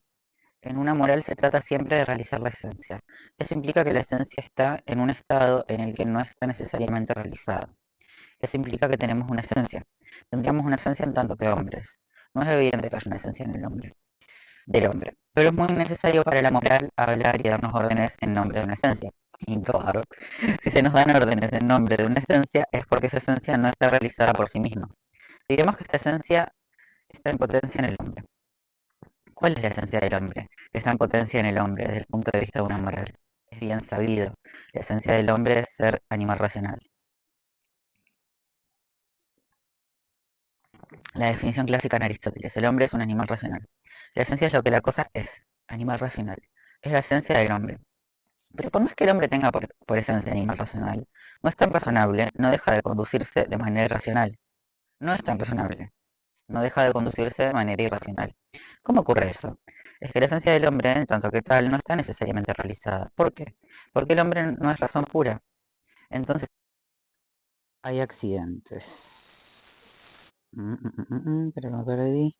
Speaker 1: En una moral se trata siempre de realizar la esencia. Eso implica que la esencia está en un estado en el que no está necesariamente realizada. Eso implica que tenemos una esencia. Tendríamos una esencia en tanto que hombres. No es evidente que haya una esencia en el hombre, del hombre. Pero es muy necesario para la moral hablar y darnos órdenes en nombre de una esencia. Y claro, si se nos dan órdenes en nombre de una esencia, es porque esa esencia no está realizada por sí misma. Diremos que esta esencia está en potencia en el hombre. ¿Cuál es la esencia del hombre? Que está en potencia en el hombre desde el punto de vista de una moral. Es bien sabido. La esencia del hombre es ser animal racional. La definición clásica en Aristóteles. El hombre es un animal racional. La esencia es lo que la cosa es. Animal racional. Es la esencia del hombre. Pero por más que el hombre tenga por esencia animal racional, no es tan razonable, no deja de conducirse de manera irracional. No es tan razonable, no deja de conducirse de manera irracional. ¿Cómo ocurre eso? Es que la esencia del hombre, en tanto que tal, no está necesariamente realizada. ¿Por qué? Porque el hombre no es razón pura. Entonces, hay accidentes. Espera que me perdí.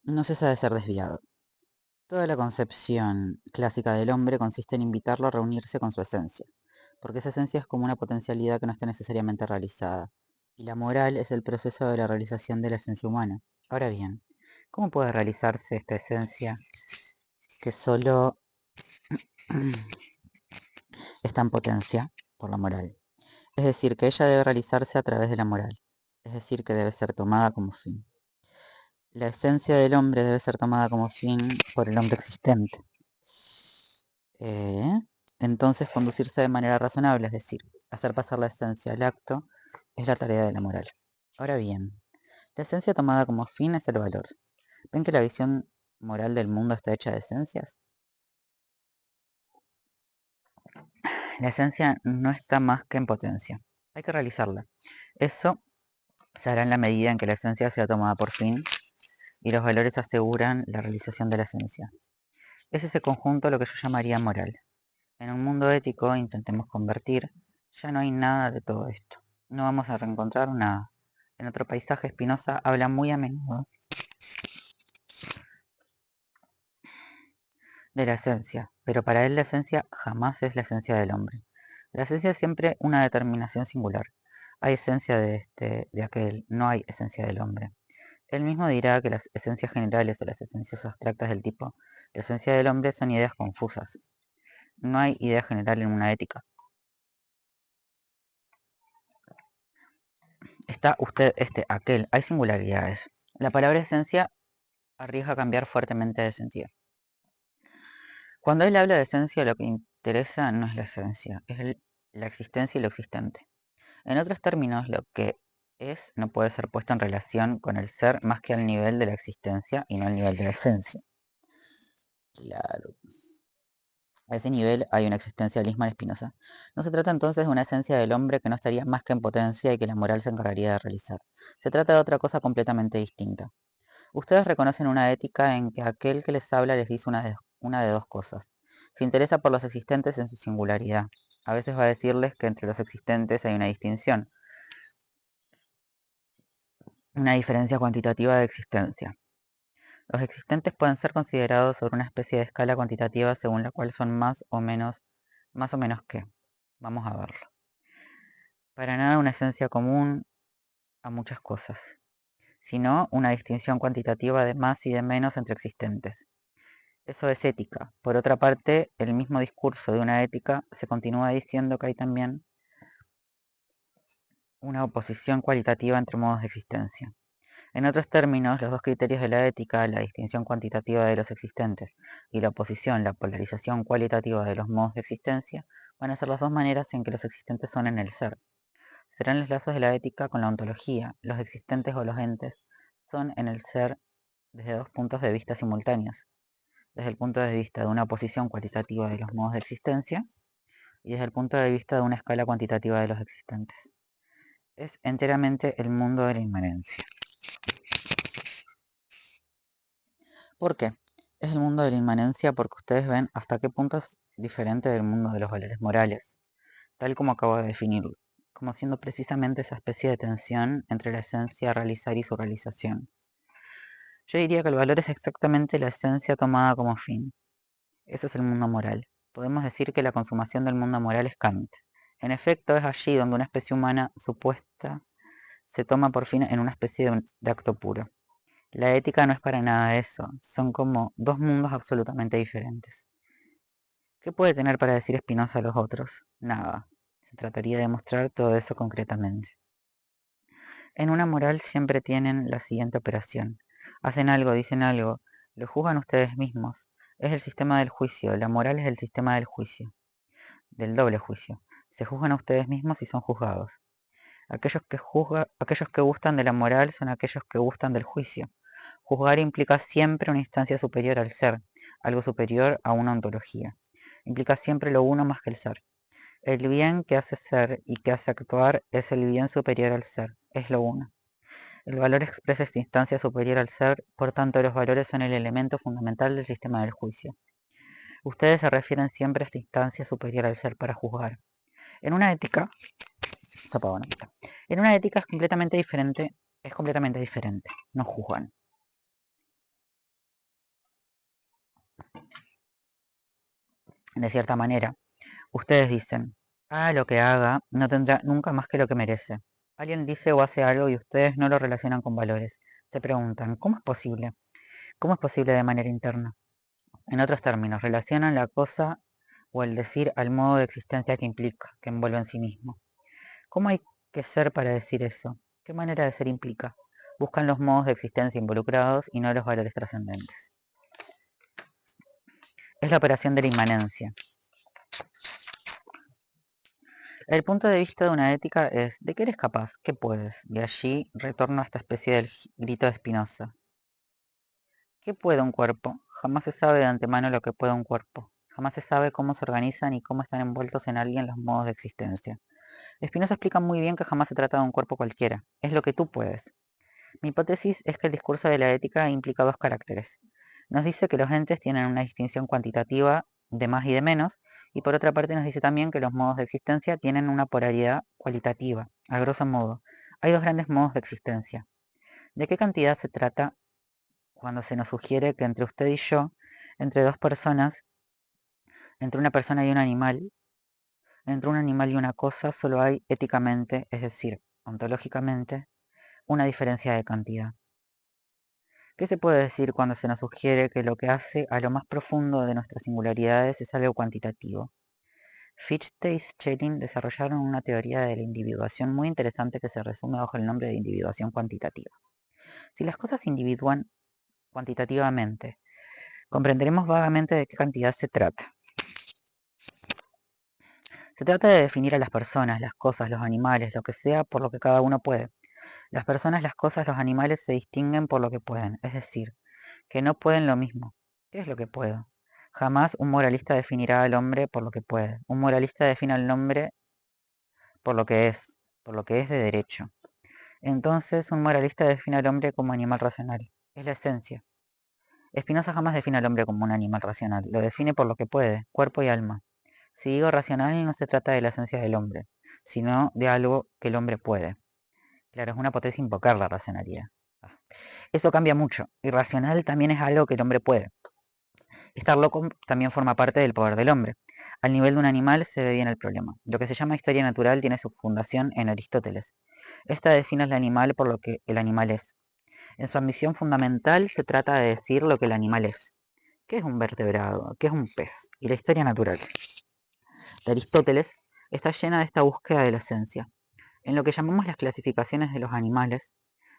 Speaker 1: No cesa de ser desviado. Toda la concepción clásica del hombre consiste en invitarlo a reunirse con su esencia, porque esa esencia es como una potencialidad que no está necesariamente realizada, y la moral es el proceso de la realización de la esencia humana. Ahora bien, ¿cómo puede realizarse esta esencia que solo está en potencia por la moral? Es decir, que ella debe realizarse a través de la moral, es decir, que debe ser tomada como fin. La esencia del hombre debe ser tomada como fin por el hombre existente. Eh, entonces, conducirse de manera razonable, es decir, hacer pasar la esencia al acto, es la tarea de la moral. Ahora bien, la esencia tomada como fin es el valor. ¿Ven que la visión moral del mundo está hecha de esencias? La esencia no está más que en potencia. Hay que realizarla. Eso se hará en la medida en que la esencia sea tomada por fin y los valores aseguran la realización de la esencia. Es ese conjunto lo que yo llamaría moral. En un mundo ético intentemos convertir, ya no hay nada de todo esto. No vamos a reencontrar nada. En otro paisaje, Spinoza habla muy a menudo de la esencia, pero para él la esencia jamás es la esencia del hombre. La esencia es siempre una determinación singular. Hay esencia de este, de aquel, no hay esencia del hombre. Él mismo dirá que las esencias generales o las esencias abstractas del tipo la esencia del hombre son ideas confusas. No hay idea general en una ética. Está usted, este, aquel. Hay singularidades. La palabra esencia arriesga a cambiar fuertemente de sentido. Cuando él habla de esencia, lo que interesa no es la esencia, es la existencia y lo existente. En otros términos, lo que es no puede ser puesto en relación con el ser más que al nivel de la existencia y no al nivel de la esencia. Claro. A ese nivel hay un existencialismo en Spinoza. No se trata entonces de una esencia del hombre que no estaría más que en potencia y que la moral se encargaría de realizar. Se trata de otra cosa completamente distinta. Ustedes reconocen una ética en que aquel que les habla les dice una de dos cosas. Se interesa por los existentes en su singularidad. A veces va a decirles que entre los existentes hay una distinción, una diferencia cuantitativa de existencia. Los existentes pueden ser considerados sobre una especie de escala cuantitativa según la cual son más o menos que. Vamos a verlo. Para nada una esencia común a muchas cosas, sino una distinción cuantitativa de más y de menos entre existentes. Eso es ética. Por otra parte, el mismo discurso de una ética se continúa diciendo que hay también una oposición cualitativa entre modos de existencia. En otros términos, los dos criterios de la ética, la distinción cuantitativa de los existentes y la oposición, la polarización cualitativa de los modos de existencia, van a ser las dos maneras en que los existentes son en el ser. Serán los lazos de la ética con la ontología. Los existentes o los entes son en el ser desde dos puntos de vista simultáneos. Desde el punto de vista de una oposición cualitativa de los modos de existencia y desde el punto de vista de una escala cuantitativa de los existentes. Es enteramente el mundo de la inmanencia. ¿Por qué? Es el mundo de la inmanencia porque ustedes ven hasta qué punto es diferente del mundo de los valores morales, tal como acabo de definirlo, como siendo precisamente esa especie de tensión entre la esencia a realizar y su realización. Yo diría que el valor es exactamente la esencia tomada como fin. Eso es el mundo moral. Podemos decir que la consumación del mundo moral es Kant. En efecto, es allí donde una especie humana supuesta se toma por fin en una especie de acto puro. La ética no es para nada eso, son como dos mundos absolutamente diferentes. ¿Qué puede tener para decir Spinoza a los otros? Nada. Se trataría de mostrar todo eso concretamente. En una moral siempre tienen la siguiente operación. Hacen algo, dicen algo, lo juzgan ustedes mismos. Es el sistema del juicio, la moral es el sistema del juicio, del doble juicio. Se juzgan a ustedes mismos y son juzgados. Aquellos que gustan de la moral son aquellos que gustan del juicio. Juzgar implica siempre una instancia superior al ser, algo superior a una ontología. Implica siempre lo uno más que el ser. El bien que hace ser y que hace actuar es el bien superior al ser, es lo uno. El valor expresa esta instancia superior al ser, por tanto los valores son el elemento fundamental del sistema del juicio. Ustedes se refieren siempre a esta instancia superior al ser para juzgar. En una ética, en una ética es completamente diferente, no juzgan. De cierta manera, ustedes dicen, haga lo que haga, no tendrá nunca más que lo que merece. Alguien dice o hace algo y ustedes no lo relacionan con valores. Se preguntan, ¿cómo es posible? ¿Cómo es posible de manera interna? En otros términos, relacionan la cosa o el decir al modo de existencia que implica, que envuelve en sí mismo. ¿Cómo hay que ser para decir eso? ¿Qué manera de ser implica? Buscan los modos de existencia involucrados y no los valores trascendentes. Es la operación de la inmanencia. El punto de vista de una ética es, ¿de qué eres capaz? ¿Qué puedes? De allí retorno a esta especie del grito de Spinoza. ¿Qué puede un cuerpo? Jamás se sabe de antemano lo que puede un cuerpo. Jamás se sabe cómo se organizan y cómo están envueltos en alguien los modos de existencia. Spinoza explica muy bien que jamás se trata de un cuerpo cualquiera. Es lo que tú puedes. Mi hipótesis es que el discurso de la ética implica dos caracteres. Nos dice que los entes tienen una distinción cuantitativa de más y de menos, y por otra parte nos dice también que los modos de existencia tienen una polaridad cualitativa. A grosso modo, hay dos grandes modos de existencia. ¿De qué cantidad se trata cuando se nos sugiere que entre usted y yo, entre dos personas, entre una persona y un animal, entre un animal y una cosa, solo hay éticamente, es decir, ontológicamente, una diferencia de cantidad? ¿Qué se puede decir cuando se nos sugiere que lo que hace a lo más profundo de nuestras singularidades es algo cuantitativo? Fichte y Schelling desarrollaron una teoría de la individuación muy interesante que se resume bajo el nombre de individuación cuantitativa. Si las cosas individúan cuantitativamente, comprenderemos vagamente de qué cantidad se trata. Se trata de definir a las personas, las cosas, los animales, lo que sea, por lo que cada uno puede. Las personas, las cosas, los animales se distinguen por lo que pueden, es decir, que no pueden lo mismo. ¿Qué es lo que puedo? Jamás un moralista definirá al hombre por lo que puede. Un moralista define al hombre por lo que es de derecho. Entonces, un moralista define al hombre como animal racional. Es la esencia. Spinoza jamás define al hombre como un animal racional. Lo define por lo que puede, cuerpo y alma. Si digo racional, no se trata de la esencia del hombre, sino de algo que el hombre puede. Claro, es una potencia invocar la racionalidad. Eso cambia mucho. Irracional también es algo que el hombre puede. Estar loco también forma parte del poder del hombre. Al nivel de un animal se ve bien el problema. Lo que se llama historia natural tiene su fundación en Aristóteles. Esta define al animal por lo que el animal es. En su ambición fundamental se trata de decir lo que el animal es. ¿Qué es un vertebrado? ¿Qué es un pez? Y la historia natural de Aristóteles está llena de esta búsqueda de la esencia. En lo que llamamos las clasificaciones de los animales,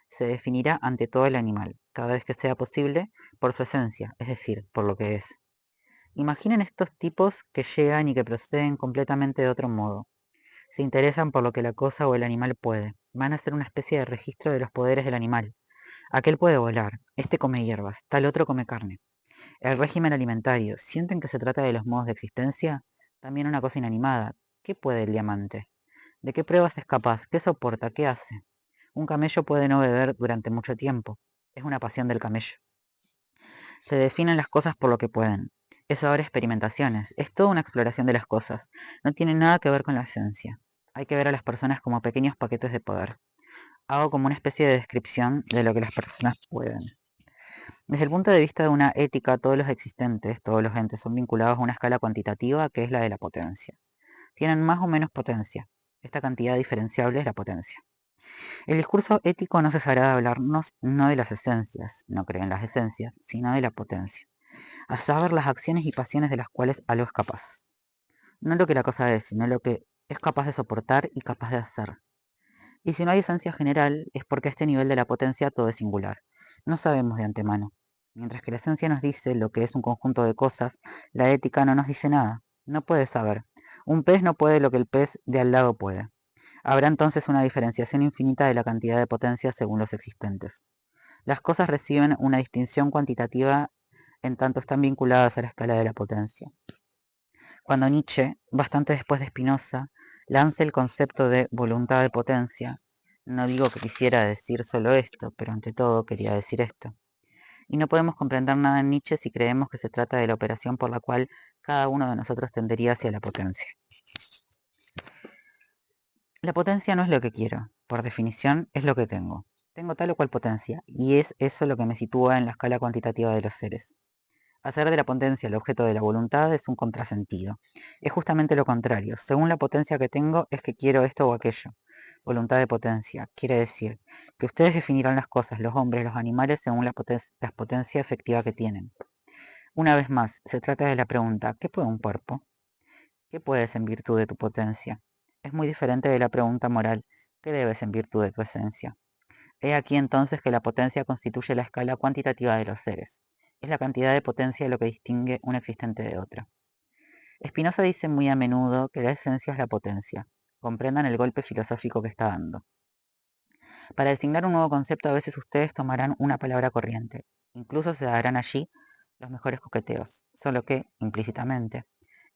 Speaker 1: se definirá ante todo el animal, cada vez que sea posible, por su esencia, es decir, por lo que es. Imaginen estos tipos que llegan y que proceden completamente de otro modo. Se interesan por lo que la cosa o el animal puede. Van a hacer una especie de registro de los poderes del animal. Aquel puede volar, este come hierbas, tal otro come carne. El régimen alimentario, ¿sienten que se trata de los modos de existencia? También una cosa inanimada. ¿Qué puede el diamante? ¿De qué pruebas es capaz? ¿Qué soporta? ¿Qué hace? Un camello puede no beber durante mucho tiempo. Es una pasión del camello. Se definen las cosas por lo que pueden. Eso abre experimentaciones. Es toda una exploración de las cosas. No tiene nada que ver con la esencia. Hay que ver a las personas como pequeños paquetes de poder. Hago como una especie de descripción de lo que las personas pueden. Desde el punto de vista de una ética, todos los existentes, todos los entes son vinculados a una escala cuantitativa que es la de la potencia. Tienen más o menos potencia. Esta cantidad diferenciable es la potencia. El discurso ético no cesará de hablarnos no de las esencias, no creen las esencias, sino de la potencia, a saber las acciones y pasiones de las cuales algo es capaz. No lo que la cosa es, sino lo que es capaz de soportar y capaz de hacer. Y si no hay esencia general, es porque a este nivel de la potencia todo es singular. No sabemos de antemano. Mientras que la esencia nos dice lo que es un conjunto de cosas, la ética no nos dice nada. No puede saber. Un pez no puede lo que el pez de al lado puede. Habrá entonces una diferenciación infinita de la cantidad de potencia según los existentes. Las cosas reciben una distinción cuantitativa en tanto están vinculadas a la escala de la potencia. Cuando Nietzsche, bastante después de Spinoza, lanza el concepto de voluntad de potencia, No digo que quisiera decir solo esto, pero ante todo quería decir esto. Y no podemos comprender nada en Nietzsche si creemos que se trata de la operación por la cual cada uno de nosotros tendería hacia la potencia. La potencia no es lo que quiero, por definición es lo que tengo. Tengo tal o cual potencia, y es eso lo que me sitúa en la escala cuantitativa de los seres. Hacer de la potencia el objeto de la voluntad es un contrasentido. Es justamente lo contrario. Según la potencia que tengo, es que quiero esto o aquello. Voluntad de potencia. Quiere decir que ustedes definirán las cosas, los hombres, los animales, según la potencia efectiva que tienen. Una vez más, se trata de la pregunta, ¿qué puede un cuerpo? ¿Qué puedes en virtud de tu potencia? Es muy diferente de la pregunta moral, ¿qué debes en virtud de tu esencia? He aquí entonces que la potencia constituye la escala cuantitativa de los seres. Es la cantidad de potencia lo que distingue una existente de otra. Spinoza dice muy a menudo que la esencia es la potencia. Comprendan el golpe filosófico que está dando. Para designar un nuevo concepto a veces ustedes tomarán una palabra corriente. Incluso se darán allí los mejores coqueteos, solo que, implícitamente,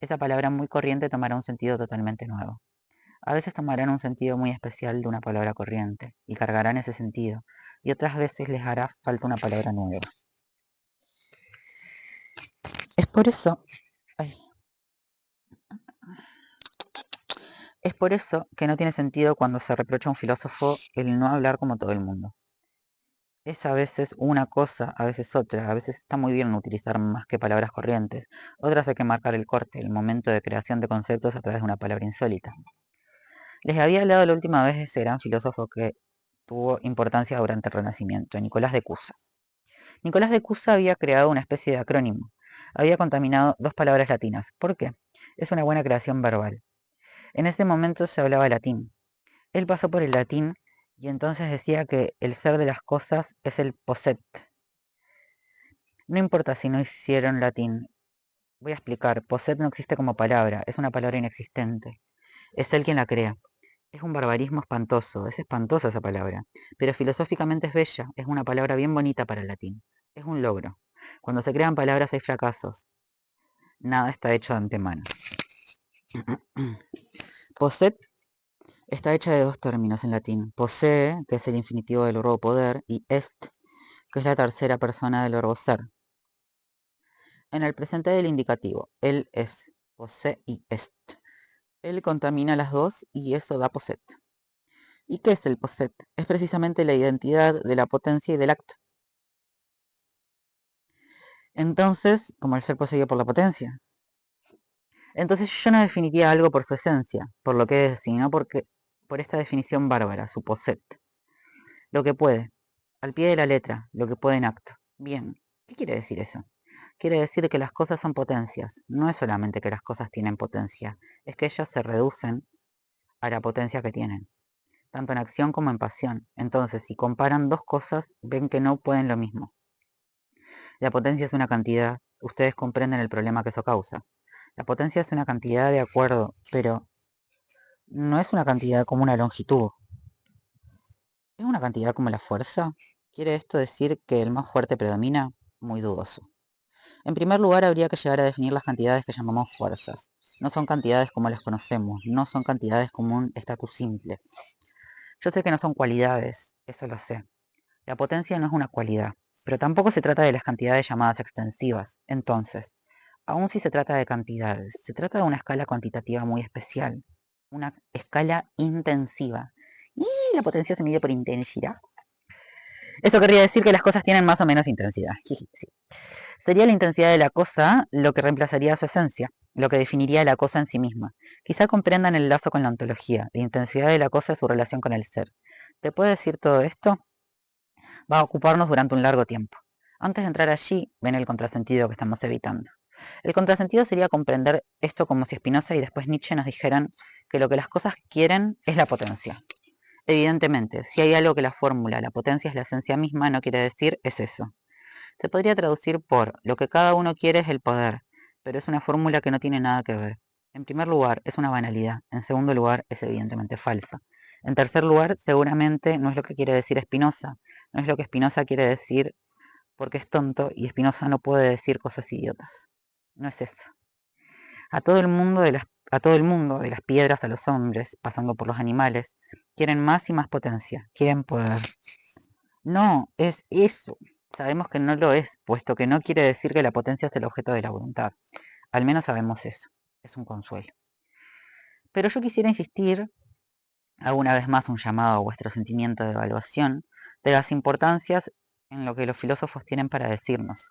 Speaker 1: esa palabra muy corriente tomará un sentido totalmente nuevo. A veces tomarán un sentido muy especial de una palabra corriente y cargarán ese sentido, y otras veces les hará falta una palabra nueva. Es por eso, ay, es por eso que no tiene sentido cuando se reprocha a un filósofo el no hablar como todo el mundo. Es a veces una cosa, a veces otra, a veces está muy bien utilizar más que palabras corrientes, otras hay que marcar el corte, el momento de creación de conceptos a través de una palabra insólita. Les había hablado la última vez de ese gran filósofo que tuvo importancia durante el Renacimiento, Nicolás de Cusa. Nicolás de Cusa había creado una especie de acrónimo. Había contaminado dos palabras latinas. ¿Por qué? Es una buena creación verbal. En ese momento se hablaba latín. Él pasó por el latín y entonces decía que el ser de las cosas es el posset. No importa si no hicieron latín. Voy a explicar. Posset no existe como palabra. Es una palabra inexistente. Es él quien la crea. Es un barbarismo espantoso. Es espantosa esa palabra. Pero filosóficamente es bella. Es una palabra bien bonita para el latín. Es un logro. Cuando se crean palabras hay fracasos. Nada está hecho de antemano. Posset está hecha de dos términos en latín. Posee, que es el infinitivo del verbo poder, y est, que es la tercera persona del verbo ser. En el presente del indicativo, él es, posee y est. Él contamina las dos y eso da posset. ¿Y qué es el posset? Es precisamente la identidad de la potencia y del acto. Entonces, como el ser poseído por la potencia. Entonces yo no definiría algo por su esencia, por lo que es, sino por esta definición bárbara, su posset. Lo que puede, al pie de la letra, lo que puede en acto. Bien, ¿qué quiere decir eso? Quiere decir que las cosas son potencias. No es solamente que las cosas tienen potencia, es que ellas se reducen a la potencia que tienen, tanto en acción como en pasión. Entonces, si comparan dos cosas, ven que no pueden lo mismo. La potencia es una cantidad, ustedes comprenden el problema que eso causa. La potencia es una cantidad de acuerdo, pero no es una cantidad como una longitud. ¿Es una cantidad como la fuerza? ¿Quiere esto decir que el más fuerte predomina? Muy dudoso. En primer lugar, habría que llegar a definir las cantidades que llamamos fuerzas. No son cantidades como las conocemos, no son cantidades como un estatus simple. Yo sé que no son cualidades, eso lo sé. La potencia no es una cualidad, pero tampoco se trata de las cantidades llamadas extensivas. Entonces, aun si se trata de cantidades, se trata de una escala cuantitativa muy especial, una escala intensiva. Y la potencia se mide por intensidad. Eso querría decir que las cosas tienen más o menos intensidad. Sí. Sería la intensidad de la cosa lo que reemplazaría su esencia, lo que definiría la cosa en sí misma. Quizá comprendan el lazo con la ontología, la intensidad de la cosa es su relación con el ser. ¿Te puedo decir todo esto? Va a ocuparnos durante un largo tiempo. Antes de entrar allí, ven el contrasentido que estamos evitando. El contrasentido sería comprender esto como si Spinoza y después Nietzsche nos dijeran que lo que las cosas quieren es la potencia. Evidentemente, si hay algo que la fórmula, la potencia es la esencia misma, no quiere decir es eso. Se podría traducir por lo que cada uno quiere es el poder, pero es una fórmula que no tiene nada que ver. En primer lugar, es una banalidad. En segundo lugar, es evidentemente falsa. En tercer lugar, seguramente no es lo que quiere decir Spinoza. No es lo que Spinoza quiere decir porque es tonto y Spinoza no puede decir cosas idiotas. No es eso. A todo el mundo, de las piedras a los hombres, pasando por los animales, Quieren más y más potencia. Quieren poder. No, es eso. Sabemos que no lo es, puesto que no quiere decir que la potencia es el objeto de la voluntad. Al menos sabemos eso. Es un consuelo. Pero yo quisiera insistir, hago una vez más un llamado a vuestro sentimiento de evaluación, de las importancias en lo que los filósofos tienen para decirnos.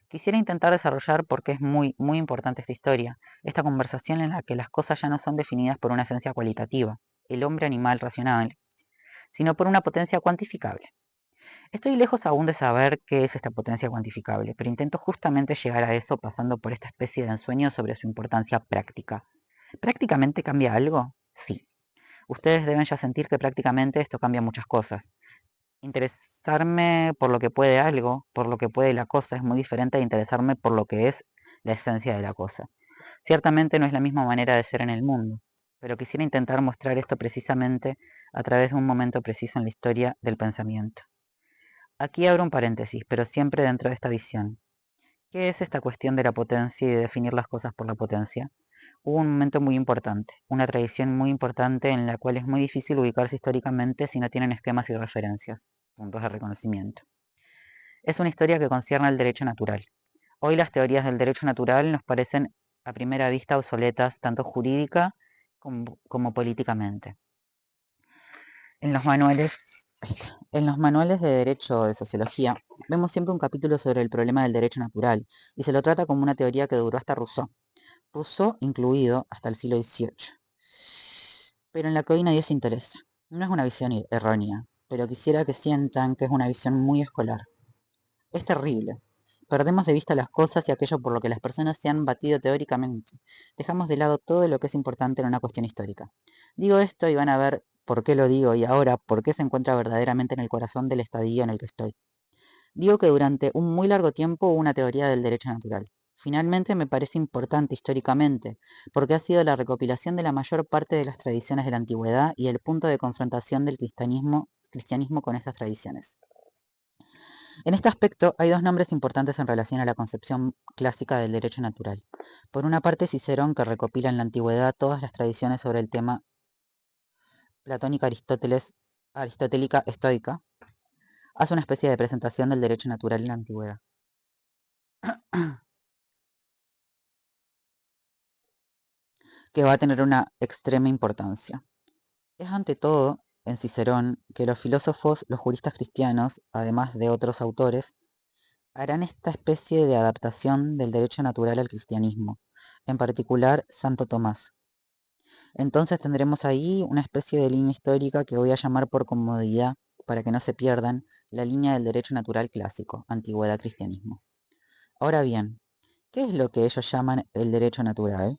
Speaker 1: Quisiera intentar desarrollar por qué es muy importante esta historia, esta conversación en la que las cosas ya no son definidas por una esencia cualitativa, el hombre animal racional, sino por una potencia cuantificable. Estoy lejos aún de saber qué es esta potencia cuantificable, pero intento justamente llegar a eso pasando por esta especie de ensueño sobre su importancia práctica. ¿Prácticamente cambia algo? Sí. Ustedes deben ya sentir que prácticamente esto cambia muchas cosas. Interesarme por lo que puede algo, por lo que puede la cosa, es muy diferente de interesarme por lo que es la esencia de la cosa. Ciertamente no es la misma manera de ser en el mundo, pero quisiera intentar mostrar esto precisamente a través de un momento preciso en la historia del pensamiento. Aquí abro un paréntesis, pero siempre dentro de esta visión. ¿Qué es esta cuestión de la potencia y de definir las cosas por la potencia? Hubo un momento muy importante, una tradición muy importante en la cual es muy difícil ubicarse históricamente si no tienen esquemas y referencias, puntos de reconocimiento. Es una historia que concierne al derecho natural. Hoy las teorías del derecho natural nos parecen a primera vista obsoletas tanto jurídica como políticamente. En los manuales En los manuales de derecho o de sociología, vemos siempre un capítulo sobre el problema del derecho natural, y se lo trata como una teoría que duró hasta Rousseau incluido hasta el siglo XVIII. Pero en la que hoy nadie se interesa. No es una visión errónea, pero quisiera que sientan que es una visión muy escolar. Es terrible. Perdemos de vista las cosas y aquello por lo que las personas se han batido teóricamente. Dejamos de lado todo lo que es importante en una cuestión histórica. Digo esto y van a ver por qué lo digo y ahora por qué se encuentra verdaderamente en el corazón del estadio en el que estoy. Digo que durante un muy largo tiempo hubo una teoría del derecho natural. Finalmente me parece importante históricamente, porque ha sido la recopilación de la mayor parte de las tradiciones de la antigüedad y el punto de confrontación del cristianismo con estas tradiciones. En este aspecto hay dos nombres importantes en relación a la concepción clásica del derecho natural. Por una parte, Cicerón, que recopila en la antigüedad todas las tradiciones sobre el tema platónica aristotélica estoica, hace una especie de presentación del derecho natural en la antigüedad. Que va a tener una extrema importancia. Es ante todo en Cicerón que los filósofos, los juristas cristianos, además de otros autores, harán esta especie de adaptación del derecho natural al cristianismo, en particular Santo Tomás. Entonces tendremos ahí una especie de línea histórica que voy a llamar por comodidad, para que no se pierdan, la línea del derecho natural clásico, antigüedad-cristianismo. Ahora bien, ¿qué es lo que ellos llaman el derecho natural?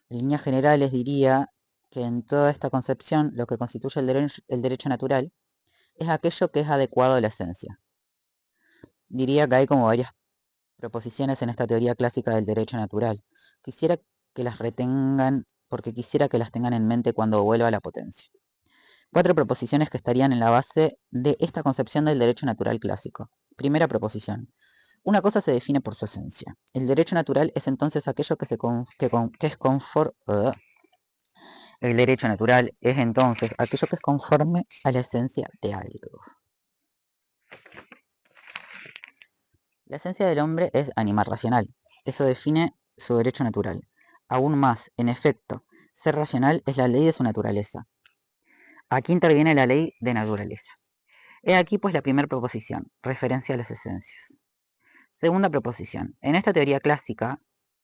Speaker 1: En líneas generales diría que en toda esta concepción lo que constituye el derecho natural es aquello que es adecuado a la esencia. Diría que hay como varias proposiciones en esta teoría clásica del derecho natural. Quisiera que las retengan porque quisiera que las tengan en mente cuando vuelva a la potencia. 4 proposiciones que estarían en la base de esta concepción del derecho natural clásico. Primera proposición. Una cosa se define por su esencia. El derecho natural es entonces aquello que es conforme. El derecho natural es entonces aquello que es conforme a la esencia de algo. La esencia del hombre es animal racional. Eso define su derecho natural. Aún más, en efecto, ser racional es la ley de su naturaleza. Aquí interviene la ley de naturaleza. He aquí pues la primera proposición, referencia a las esencias. Segunda proposición. En esta teoría clásica,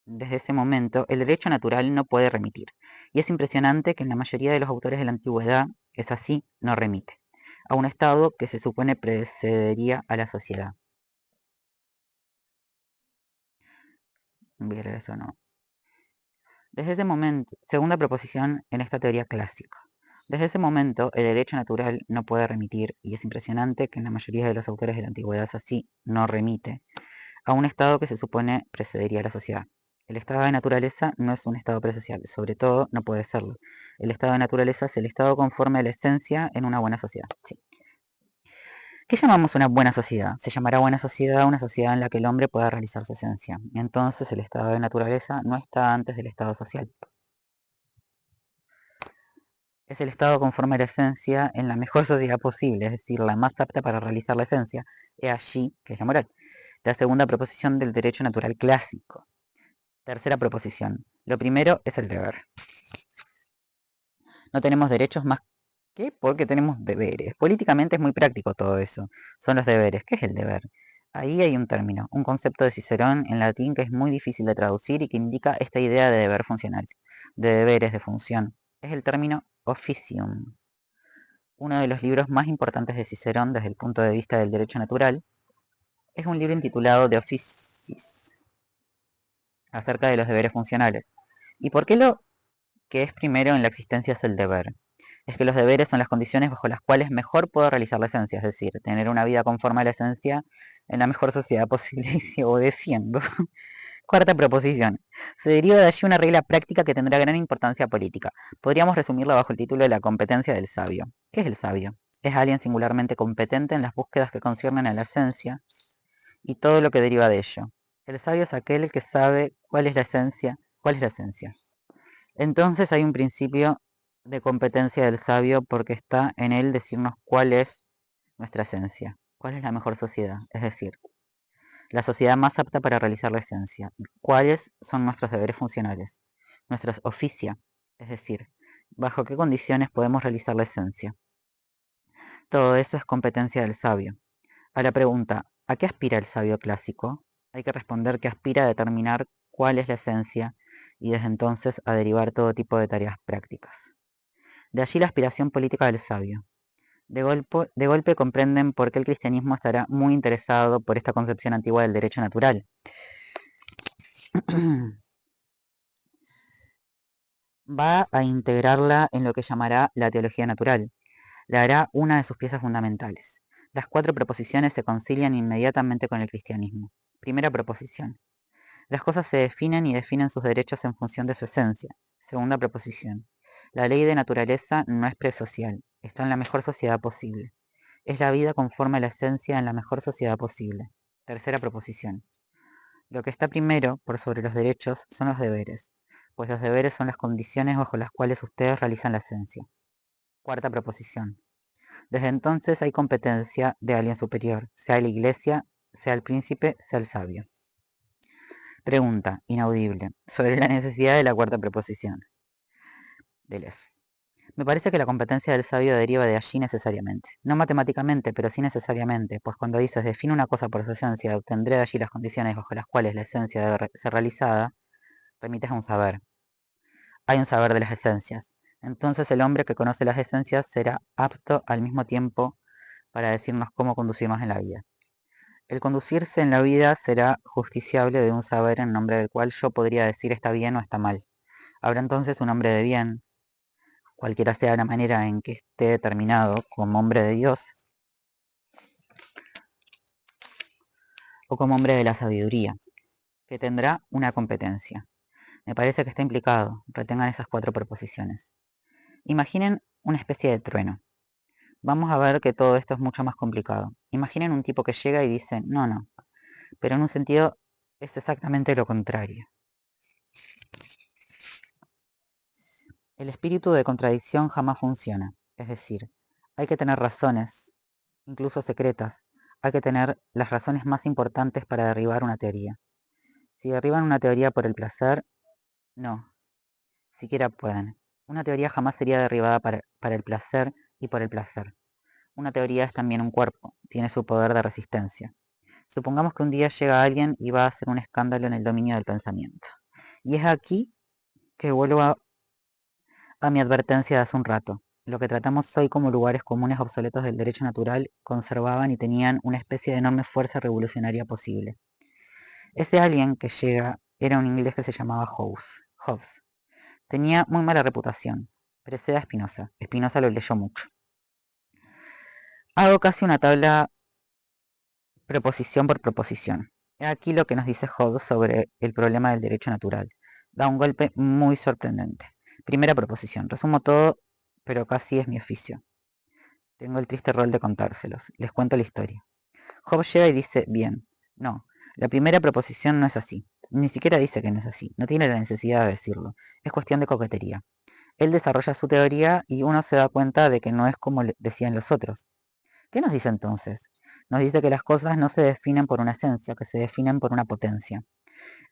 Speaker 1: desde ese momento, el derecho natural no puede remitir. Y es impresionante que en la mayoría de los autores de la antigüedad, es así, no remite a un estado que se supone precedería a la sociedad. Voy a leer eso, no. Desde ese momento, segunda proposición en esta teoría clásica. Desde ese momento, el derecho natural no puede remitir, y es impresionante que en la mayoría de los autores de la antigüedad es así, no remite a un estado que se supone precedería a la sociedad. El estado de naturaleza no es un estado presocial, sobre todo no puede serlo. El estado de naturaleza es el estado conforme a la esencia en una buena sociedad. Sí. ¿Qué llamamos una buena sociedad? Se llamará buena sociedad una sociedad en la que el hombre pueda realizar su esencia. Entonces el estado de naturaleza no está antes del estado social. Es el estado conforme a la esencia en la mejor sociedad posible, es decir, la más apta para realizar la esencia. He allí, que es la moral. La segunda proposición del derecho natural clásico. Tercera proposición. Lo primero es el deber. No tenemos derechos más que porque tenemos deberes. Políticamente es muy práctico todo eso. Son los deberes. ¿Qué es el deber? Ahí hay un término, un concepto de Cicerón en latín que es muy difícil de traducir y que indica esta idea de deber funcional, de deberes, de función. Es el término officium, uno de los libros más importantes de Cicerón desde el punto de vista del derecho natural. Es un libro intitulado De Officiis, acerca de los deberes funcionales. ¿Y por qué lo que es primero en la existencia es el deber? Es que los deberes son las condiciones bajo las cuales mejor puedo realizar la esencia, es decir, tener una vida conforme a la esencia en la mejor sociedad posible y sigo obedeciendo. Cuarta proposición. Se deriva de allí una regla práctica que tendrá gran importancia política. Podríamos resumirla bajo el título de la competencia del sabio. ¿Qué es el sabio? Es alguien singularmente competente en las búsquedas que conciernen a la esencia y todo lo que deriva de ello. El sabio es aquel que sabe cuál es la esencia. ¿Cuál es la esencia? Entonces hay un principio de competencia del sabio porque está en él decirnos cuál es nuestra esencia, cuál es la mejor sociedad, es decir, la sociedad más apta para realizar la esencia, cuáles son nuestros deberes funcionales, nuestros oficia, es decir, bajo qué condiciones podemos realizar la esencia. Todo eso es competencia del sabio. A la pregunta, ¿a qué aspira el sabio clásico? Hay que responder que aspira a determinar cuál es la esencia y desde entonces a derivar todo tipo de tareas prácticas. De allí la aspiración política del sabio. De golpe comprenden por qué el cristianismo estará muy interesado por esta concepción antigua del derecho natural. Va a integrarla en lo que llamará la teología natural. La hará una de sus piezas fundamentales. Las cuatro proposiciones se concilian inmediatamente con el cristianismo. Primera proposición. Las cosas se definen y definen sus derechos en función de su esencia. Segunda proposición. La ley de naturaleza no es presocial, está en la mejor sociedad posible. Es la vida conforme a la esencia en la mejor sociedad posible. Tercera proposición. Lo que está primero, por sobre los derechos, son los deberes, pues los deberes son las condiciones bajo las cuales ustedes realizan la esencia. Cuarta proposición. Desde entonces hay competencia de alguien superior, sea la iglesia, sea el príncipe, sea el sabio. Pregunta, inaudible, sobre la necesidad de la cuarta proposición. Deles. Me parece que la competencia del sabio deriva de allí necesariamente. No matemáticamente, pero sí necesariamente, pues cuando dices define una cosa por su esencia, obtendré de allí las condiciones bajo las cuales la esencia debe ser realizada, remites a un saber. Hay un saber de las esencias. Entonces el hombre que conoce las esencias será apto al mismo tiempo para decirnos cómo conducirnos en la vida. El conducirse en la vida será justiciable de un saber en nombre del cual yo podría decir está bien o está mal. Habrá entonces un hombre de bien, cualquiera sea la manera en que esté determinado como hombre de Dios, o como hombre de la sabiduría, que tendrá una competencia. Me parece que está implicado, retengan esas cuatro proposiciones. Imaginen una especie de trueno. Vamos a ver que todo esto es mucho más complicado. Imaginen un tipo que llega y dice, no, no, pero en un sentido es exactamente lo contrario. El espíritu de contradicción jamás funciona, es decir, hay que tener razones, incluso secretas, hay que tener las razones más importantes para derribar una teoría. Si derriban una teoría por el placer, no, siquiera pueden. Una teoría jamás sería derribada para el placer y por el placer. Una teoría es también un cuerpo, tiene su poder de resistencia. Supongamos que un día llega alguien y va a hacer un escándalo en el dominio del pensamiento. Y es aquí que vuelvo a mi advertencia de hace un rato. Lo que tratamos hoy como lugares comunes obsoletos del derecho natural conservaban y tenían una especie de enorme fuerza revolucionaria posible. Ese alguien que llega era un inglés que se llamaba Hobbes. Tenía muy mala reputación. Precede a Spinoza. Spinoza lo leyó mucho. Hago casi una tabla proposición por proposición. He aquí lo que nos dice Hobbes sobre el problema del derecho natural. Da un golpe muy sorprendente. Primera proposición. Resumo todo, pero casi es mi oficio. Tengo el triste rol de contárselos. Les cuento la historia. Hobbes llega y dice, bien, no, la primera proposición no es así. Ni siquiera dice que no es así. No tiene la necesidad de decirlo. Es cuestión de coquetería.
Speaker 2: Él desarrolla su teoría y uno se da cuenta de que no es como decían los otros. ¿Qué nos dice entonces? Nos dice que las cosas no se definen por una esencia, que se definen por una potencia.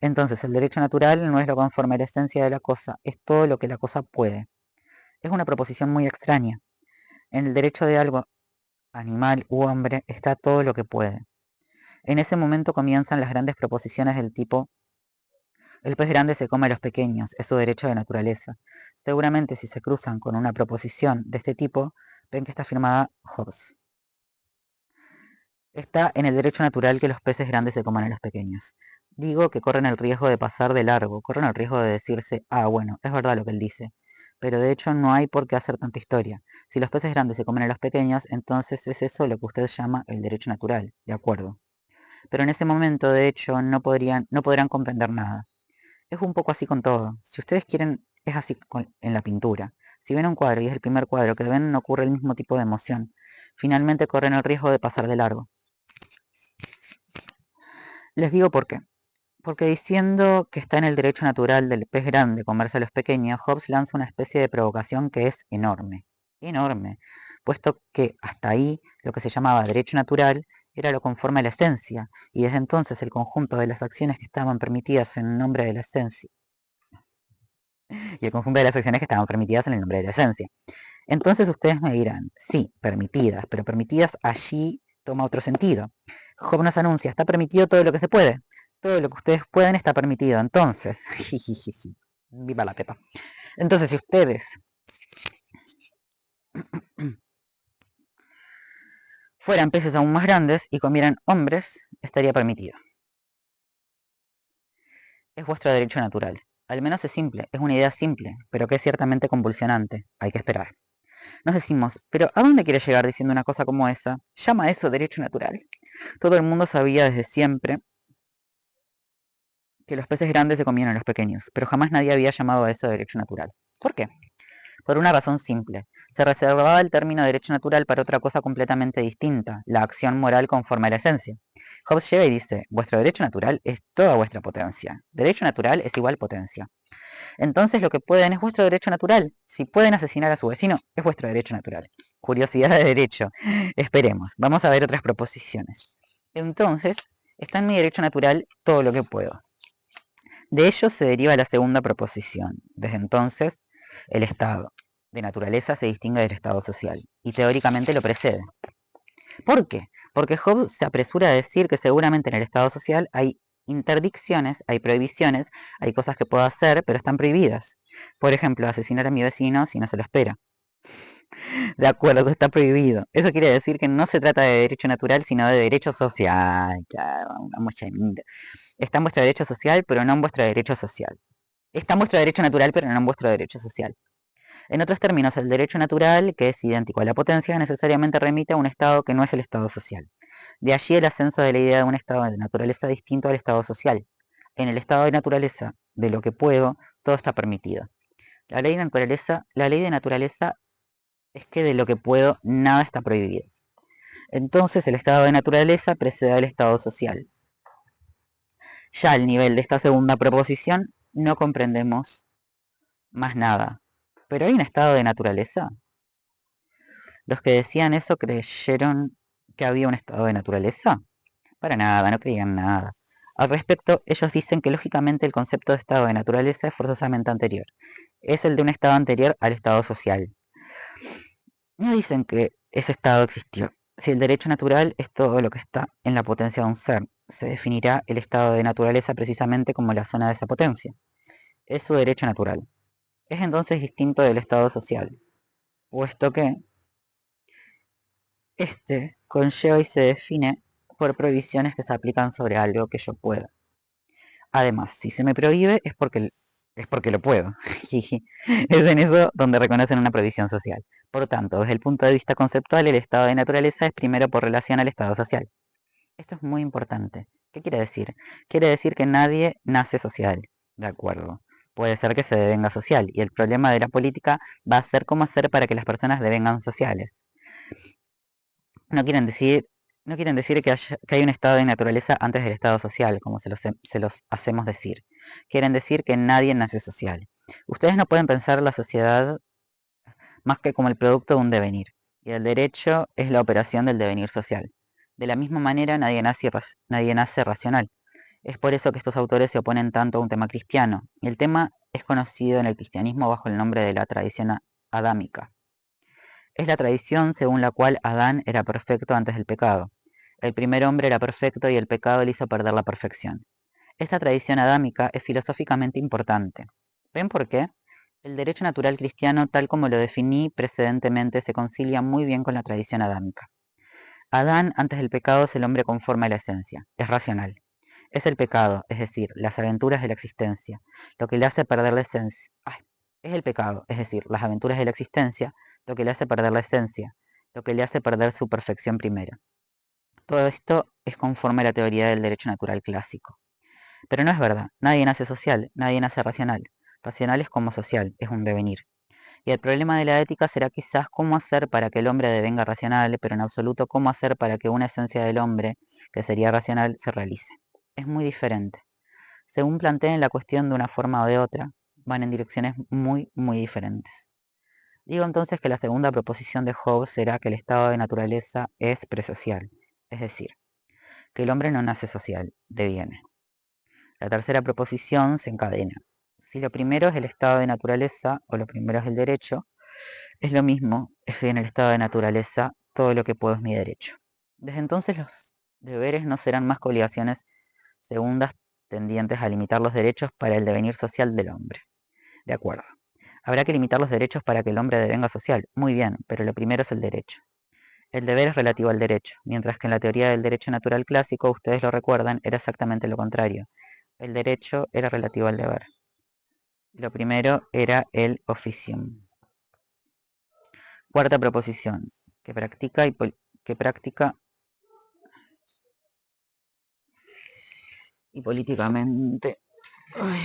Speaker 2: Entonces, el derecho natural no es lo conforme a la esencia de la cosa, es todo lo que la cosa puede. Es una proposición muy extraña. En el derecho de algo, animal u hombre, está todo lo que puede. En ese momento comienzan las grandes proposiciones del tipo el pez grande se come a los pequeños, es su derecho de naturaleza. Seguramente si se cruzan con una proposición de este tipo, ven que está firmada Hobbes. Está en el derecho natural que los peces grandes se coman a los pequeños. Digo que corren el riesgo de pasar de largo, corren el riesgo de decirse, ah, bueno, es verdad lo que él dice. Pero de hecho no hay por qué hacer tanta historia. Si los peces grandes se comen a los pequeños, entonces es eso lo que usted llama el derecho natural, de acuerdo. Pero en ese momento, de hecho, no podrán comprender nada. Es un poco así con todo. Si ustedes quieren, es así en la pintura. Si ven un cuadro y es el primer cuadro que ven, no ocurre el mismo tipo de emoción. Finalmente corren el riesgo de pasar de largo. Les digo por qué. Porque diciendo que está en el derecho natural del pez grande comerse a los pequeños, Hobbes lanza una especie de provocación que es enorme. Enorme. Puesto que hasta ahí lo que se llamaba derecho natural era lo conforme a la esencia, y desde entonces el conjunto de las acciones que estaban permitidas en nombre de la esencia y el conjunto de las acciones que estaban permitidas en el nombre de la esencia. Entonces ustedes me dirán, sí, permitidas, pero permitidas allí toma otro sentido. Job nos anuncia, está permitido todo lo que se puede. Todo lo que ustedes pueden está permitido. Entonces, viva la pepa. Entonces, si ustedes fueran peces aún más grandes y comieran hombres, estaría permitido. Es vuestro derecho natural. Al menos es simple, es una idea simple, pero que es ciertamente convulsionante. Hay que esperar. Nos decimos, pero ¿a dónde quiere llegar diciendo una cosa como esa? ¿Llama eso derecho natural? Todo el mundo sabía desde siempre que los peces grandes se comían a los pequeños, pero jamás nadie había llamado a eso derecho natural. ¿Por qué? Por una razón simple. Se reservaba el término derecho natural para otra cosa completamente distinta, la acción moral conforme a la esencia. Hobbes llega y dice, vuestro derecho natural es toda vuestra potencia. Derecho natural es igual potencia. Entonces lo que pueden es vuestro derecho natural. Si pueden asesinar a su vecino, es vuestro derecho natural. Curiosidad de derecho. Esperemos, vamos a ver otras proposiciones. Entonces, está en mi derecho natural todo lo que puedo. De ello se deriva la segunda proposición. Desde entonces, el estado de naturaleza se distingue del estado social, y teóricamente lo precede. ¿Por qué? Porque Hobbes se apresura a decir que seguramente en el estado social hay interdicciones, hay prohibiciones, hay cosas que puedo hacer, pero están prohibidas. Por ejemplo, asesinar a mi vecino si no se lo espera. De acuerdo, está prohibido. Eso quiere decir que no se trata de derecho natural, sino de derecho social. Claro, una mochanita. Está en vuestro derecho social, pero no en vuestro derecho social. Está en vuestro derecho natural, pero no en vuestro derecho social. En otros términos, el derecho natural, que es idéntico a la potencia, necesariamente remite a un estado que no es el estado social. De allí el ascenso de la idea de un estado de naturaleza distinto al estado social. En el estado de naturaleza, de lo que puedo, todo está permitido. La ley de naturaleza es que de lo que puedo, nada está prohibido. Entonces el estado de naturaleza precede al estado social. Ya al nivel de esta segunda proposición, no comprendemos más nada. ¿Pero hay un estado de naturaleza? Los que decían eso creyeron que había un estado de naturaleza. Para nada, no creían nada. Al respecto, ellos dicen que lógicamente el concepto de estado de naturaleza es forzosamente anterior. Es el de un estado anterior al estado social. No dicen que ese estado existió. Si el derecho natural es todo lo que está en la potencia de un ser, se definirá el estado de naturaleza precisamente como la zona de esa potencia. Es su derecho natural. Es entonces distinto del estado social, puesto que este conlleva y se define por prohibiciones que se aplican sobre algo que yo pueda. Además, si se me prohíbe es porque lo puedo. Es en eso donde reconocen una prohibición social. Por tanto, desde el punto de vista conceptual, el estado de naturaleza es primero por relación al estado social. Esto es muy importante. ¿Qué quiere decir? Quiere decir que nadie nace social. De acuerdo. Puede ser que se devenga social, y el problema de la política va a ser cómo hacer para que las personas devengan sociales. No quieren decir, no quieren decir que hay un estado de naturaleza antes del estado social, como se los hacemos decir. Quieren decir que nadie nace social. Ustedes no pueden pensar la sociedad más que como el producto de un devenir, y el derecho es la operación del devenir social. De la misma manera, nadie nace racional. Es por eso que estos autores se oponen tanto a un tema cristiano, y el tema es conocido en el cristianismo bajo el nombre de la tradición adámica. Es la tradición según la cual Adán era perfecto antes del pecado. El primer hombre era perfecto y el pecado le hizo perder la perfección. Esta tradición adámica es filosóficamente importante. ¿Ven por qué? El derecho natural cristiano, tal como lo definí precedentemente, se concilia muy bien con la tradición adámica. Adán, antes del pecado, es el hombre conforme a la esencia, es racional. Es el pecado, es decir, las aventuras de la existencia, lo que le hace perder la esencia. Es el pecado, es decir, las aventuras de la existencia, lo que le hace perder la esencia, lo que le hace perder su perfección primera. Todo esto es conforme a la teoría del derecho natural clásico. Pero no es verdad, nadie nace social, nadie nace racional. Racional es como social, es un devenir. Y el problema de la ética será quizás cómo hacer para que el hombre devenga racional, pero en absoluto cómo hacer para que una esencia del hombre, que sería racional, se realice. Es muy diferente. Según planteen la cuestión de una forma o de otra, van en direcciones muy, muy diferentes. Digo entonces que la segunda proposición de Hobbes será que el estado de naturaleza es presocial, es decir, que el hombre no nace social, deviene. La tercera proposición se encadena. Si lo primero es el estado de naturaleza, o lo primero es el derecho, es lo mismo, estoy en el estado de naturaleza, todo lo que puedo es mi derecho. Desde entonces los deberes no serán más que obligaciones segundas tendientes a limitar los derechos para el devenir social del hombre. De acuerdo. Habrá que limitar los derechos para que el hombre devenga social. Muy bien, pero lo primero es el derecho. El deber es relativo al derecho, mientras que en la teoría del derecho natural clásico, ustedes lo recuerdan, era exactamente lo contrario. El derecho era relativo al deber. Lo primero era el officium. Cuarta proposición, que practica y políticamente. Ay.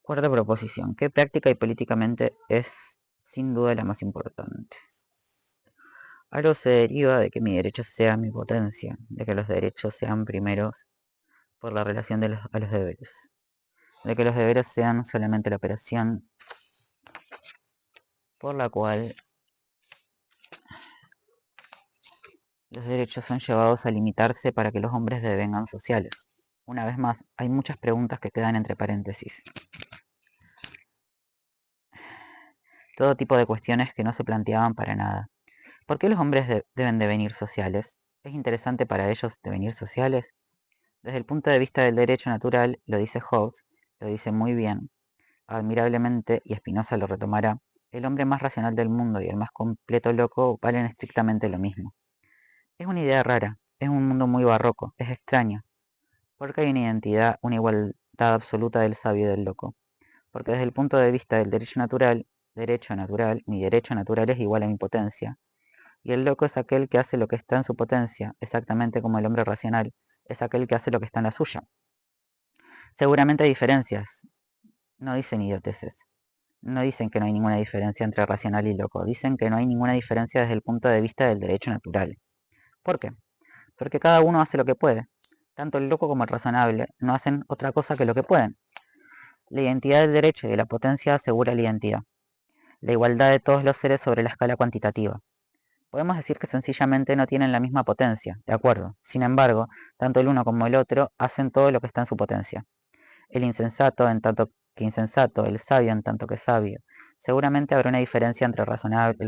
Speaker 2: Cuarta proposición, que práctica y políticamente es sin duda la más importante. Algo se deriva de que mi derecho sea mi potencia, de que los derechos sean primeros por la relación a los deberes, de que los deberes sean solamente la operación por la cual los derechos son llevados a limitarse para que los hombres devengan sociales. Una vez más, hay muchas preguntas que quedan entre paréntesis. Todo tipo de cuestiones que no se planteaban para nada. ¿Por qué los hombres deben devenir sociales? ¿Es interesante para ellos devenir sociales? Desde el punto de vista del derecho natural, lo dice Hobbes, lo dice muy bien, admirablemente, y Spinoza lo retomará, el hombre más racional del mundo y el más completo loco valen estrictamente lo mismo. Es una idea rara, es un mundo muy barroco, es extraño, porque hay una identidad, una igualdad absoluta del sabio y del loco. Porque desde el punto de vista del derecho natural, mi derecho natural es igual a mi potencia, y el loco es aquel que hace lo que está en su potencia, exactamente como el hombre racional, es aquel que hace lo que está en la suya. Seguramente hay diferencias, no dicen idioteces. No dicen que no hay ninguna diferencia entre racional y loco, dicen que no hay ninguna diferencia desde el punto de vista del derecho natural. ¿Por qué? Porque cada uno hace lo que puede. Tanto el loco como el razonable no hacen otra cosa que lo que pueden. La identidad del derecho y de la potencia asegura la identidad, la igualdad de todos los seres sobre la escala cuantitativa. Podemos decir que sencillamente no tienen la misma potencia, de acuerdo. Sin embargo, tanto el uno como el otro hacen todo lo que está en su potencia. El insensato en tanto que insensato, el sabio en tanto que sabio. Seguramente habrá una diferencia entre el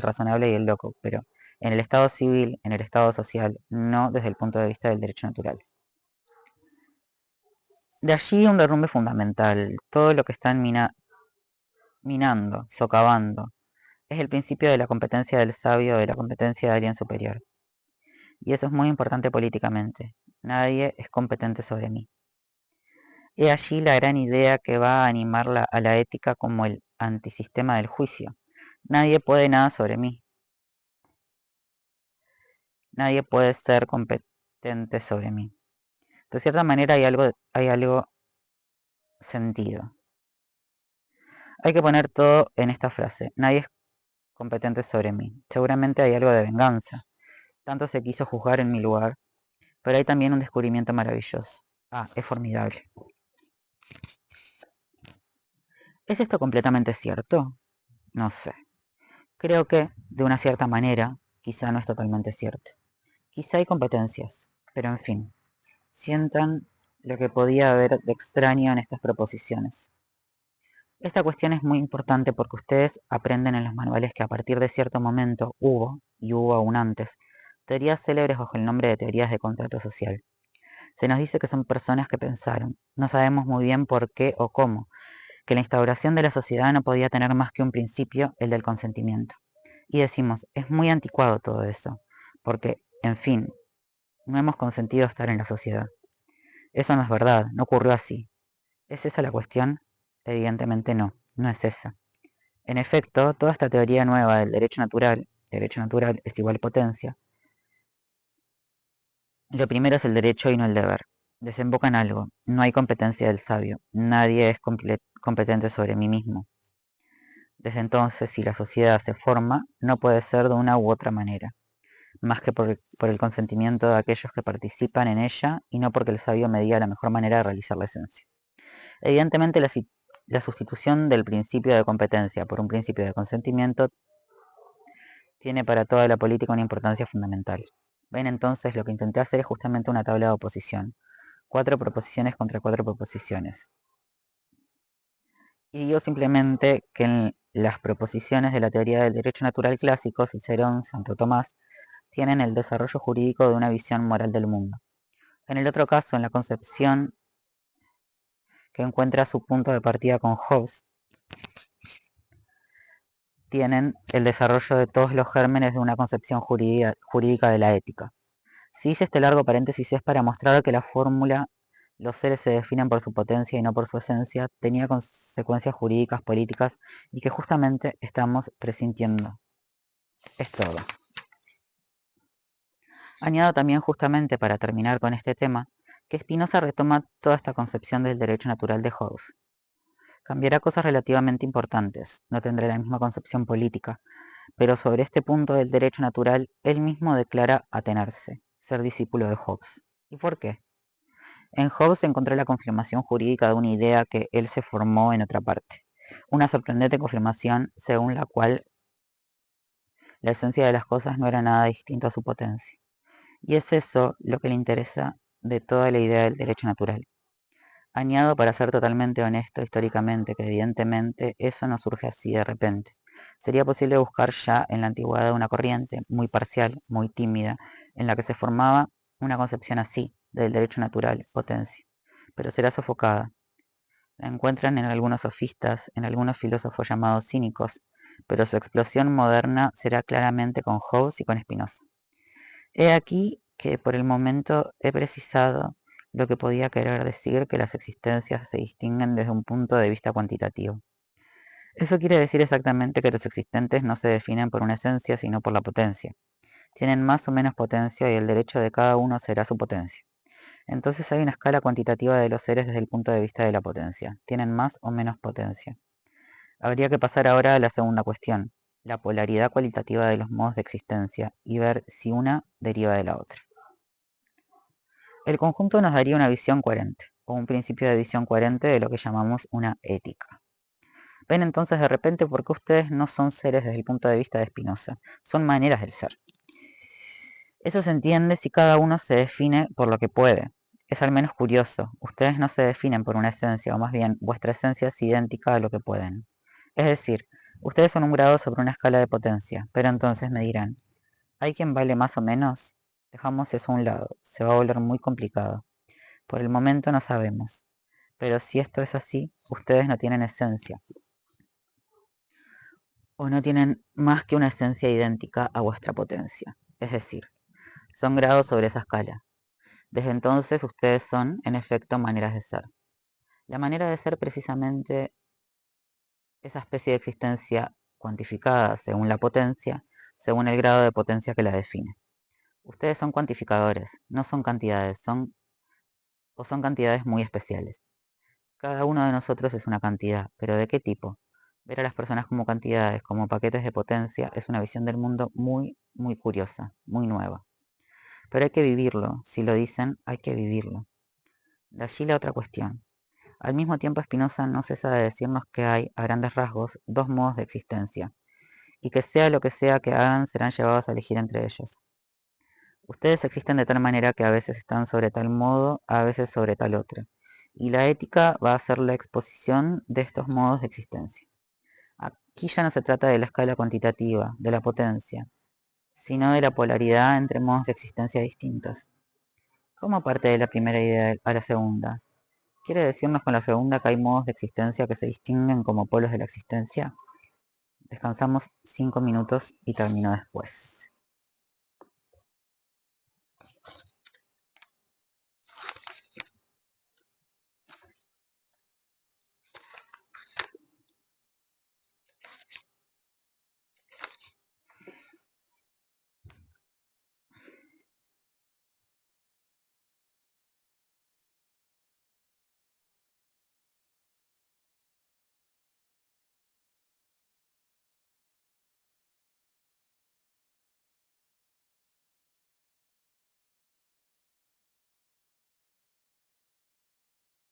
Speaker 2: razonable y el loco, pero en el estado civil, en el estado social, no desde el punto de vista del derecho natural. De allí un derrumbe fundamental. Todo lo que están minando, socavando, es el principio de la competencia del sabio, de la competencia de alguien superior. Y eso es muy importante políticamente. Nadie es competente sobre mí. He allí la gran idea que va a animar a la ética como el antisistema del juicio. Nadie puede nada sobre mí. Nadie puede ser competente sobre mí. De cierta manera hay algo sentido. Hay que poner todo en esta frase. Nadie es competente sobre mí. Seguramente hay algo de venganza. Tanto se quiso juzgar en mi lugar, pero hay también un descubrimiento maravilloso. Es formidable. ¿Es esto completamente cierto? No sé. Creo que, de una cierta manera, quizá no es totalmente cierto. Quizá hay competencias, pero en fin, sientan lo que podía haber de extraño en estas proposiciones. Esta cuestión es muy importante porque ustedes aprenden en los manuales que a partir de cierto momento hubo, y hubo aún antes, teorías célebres bajo el nombre de teorías de contrato social. Se nos dice que son personas que pensaron, no sabemos muy bien por qué o cómo, que la instauración de la sociedad no podía tener más que un principio, el del consentimiento. Y decimos, es muy anticuado todo eso, porque, en fin, no hemos consentido estar en la sociedad. Eso no es verdad, no ocurrió así. ¿Es esa la cuestión? Evidentemente no, no es esa. En efecto, toda esta teoría nueva del derecho natural es igual potencia, lo primero es el derecho y no el deber. Desemboca en algo, no hay competencia del sabio, nadie es competente sobre mí mismo. Desde entonces, si la sociedad se forma, no puede ser de una u otra manera, más que por el consentimiento de aquellos que participan en ella y no porque el sabio me diga la mejor manera de realizar la esencia. Evidentemente, la sustitución del principio de competencia por un principio de consentimiento tiene para toda la política una importancia fundamental. Ven entonces, lo que intenté hacer es justamente una tabla de oposición. 4 proposiciones contra 4 proposiciones. Y digo simplemente que en las proposiciones de la teoría del derecho natural clásico, Cicerón, Santo Tomás, tienen el desarrollo jurídico de una visión moral del mundo. En el otro caso, en la concepción que encuentra su punto de partida con Hobbes, tienen el desarrollo de todos los gérmenes de una concepción jurídica de la ética. Si hice este largo paréntesis es para mostrar que la fórmula los seres se definen por su potencia y no por su esencia tenía consecuencias jurídicas, políticas y que justamente estamos presintiendo. Es todo. Añado también justamente para terminar con este tema que Spinoza retoma toda esta concepción del derecho natural de Hobbes. Cambiará cosas relativamente importantes, no tendrá la misma concepción política, pero sobre este punto del derecho natural él mismo declara atenerse, ser discípulo de Hobbes. ¿Y por qué? En Hobbes encontró la confirmación jurídica de una idea que él se formó en otra parte, una sorprendente confirmación según la cual la esencia de las cosas no era nada distinto a su potencia. Y es eso lo que le interesa de toda la idea del derecho natural. Añado para ser totalmente honesto históricamente que evidentemente eso no surge así de repente. Sería posible buscar ya en la antigüedad una corriente muy parcial, muy tímida, en la que se formaba una concepción así del derecho natural, potencia, pero será sofocada. La encuentran en algunos sofistas, en algunos filósofos llamados cínicos, pero su explosión moderna será claramente con Hobbes y con Spinoza. He aquí que por el momento he precisado lo que podía querer decir que las existencias se distinguen desde un punto de vista cuantitativo. Eso quiere decir exactamente que los existentes no se definen por una esencia, sino por la potencia. Tienen más o menos potencia y el derecho de cada uno será su potencia. Entonces hay una escala cuantitativa de los seres desde el punto de vista de la potencia. Tienen más o menos potencia. Habría que pasar ahora a la segunda cuestión, la polaridad cualitativa de los modos de existencia, y ver si una deriva de la otra. El conjunto nos daría una visión coherente, o un principio de visión coherente de lo que llamamos una ética. Ven entonces de repente por qué ustedes no son seres desde el punto de vista de Spinoza, son maneras del ser. Eso se entiende si cada uno se define por lo que puede. Es al menos curioso, ustedes no se definen por una esencia, o más bien vuestra esencia es idéntica a lo que pueden. Es decir, ustedes son un grado sobre una escala de potencia, pero entonces me dirán, ¿hay quien vale más o menos? Dejamos eso a un lado, se va a volver muy complicado. Por el momento no sabemos, pero si esto es así, ustedes no tienen esencia, o no tienen más que una esencia idéntica a vuestra potencia. Es decir, son grados sobre esa escala. Desde entonces ustedes son, en efecto, maneras de ser. La manera de ser precisamente esa especie de existencia cuantificada según la potencia, según el grado de potencia que la define. Ustedes son cuantificadores, no son cantidades, son cantidades muy especiales. Cada uno de nosotros es una cantidad, pero ¿de qué tipo? Ver a las personas como cantidades, como paquetes de potencia, es una visión del mundo muy, muy curiosa, muy nueva. Pero hay que vivirlo, si lo dicen, hay que vivirlo. De allí la otra cuestión. Al mismo tiempo, Spinoza no cesa de decirnos que hay, a grandes rasgos, dos modos de existencia, y que sea lo que sea que hagan, serán llevados a elegir entre ellos. Ustedes existen de tal manera que a veces están sobre tal modo, a veces sobre tal otro, y la ética va a ser la exposición de estos modos de existencia. Aquí ya no se trata de la escala cuantitativa, de la potencia, sino de la polaridad entre modos de existencia distintos. ¿Cómo parte de la primera idea a la segunda? ¿Quiere decirnos con la segunda que hay modos de existencia que se distinguen como polos de la existencia? Descansamos 5 minutos y termino después.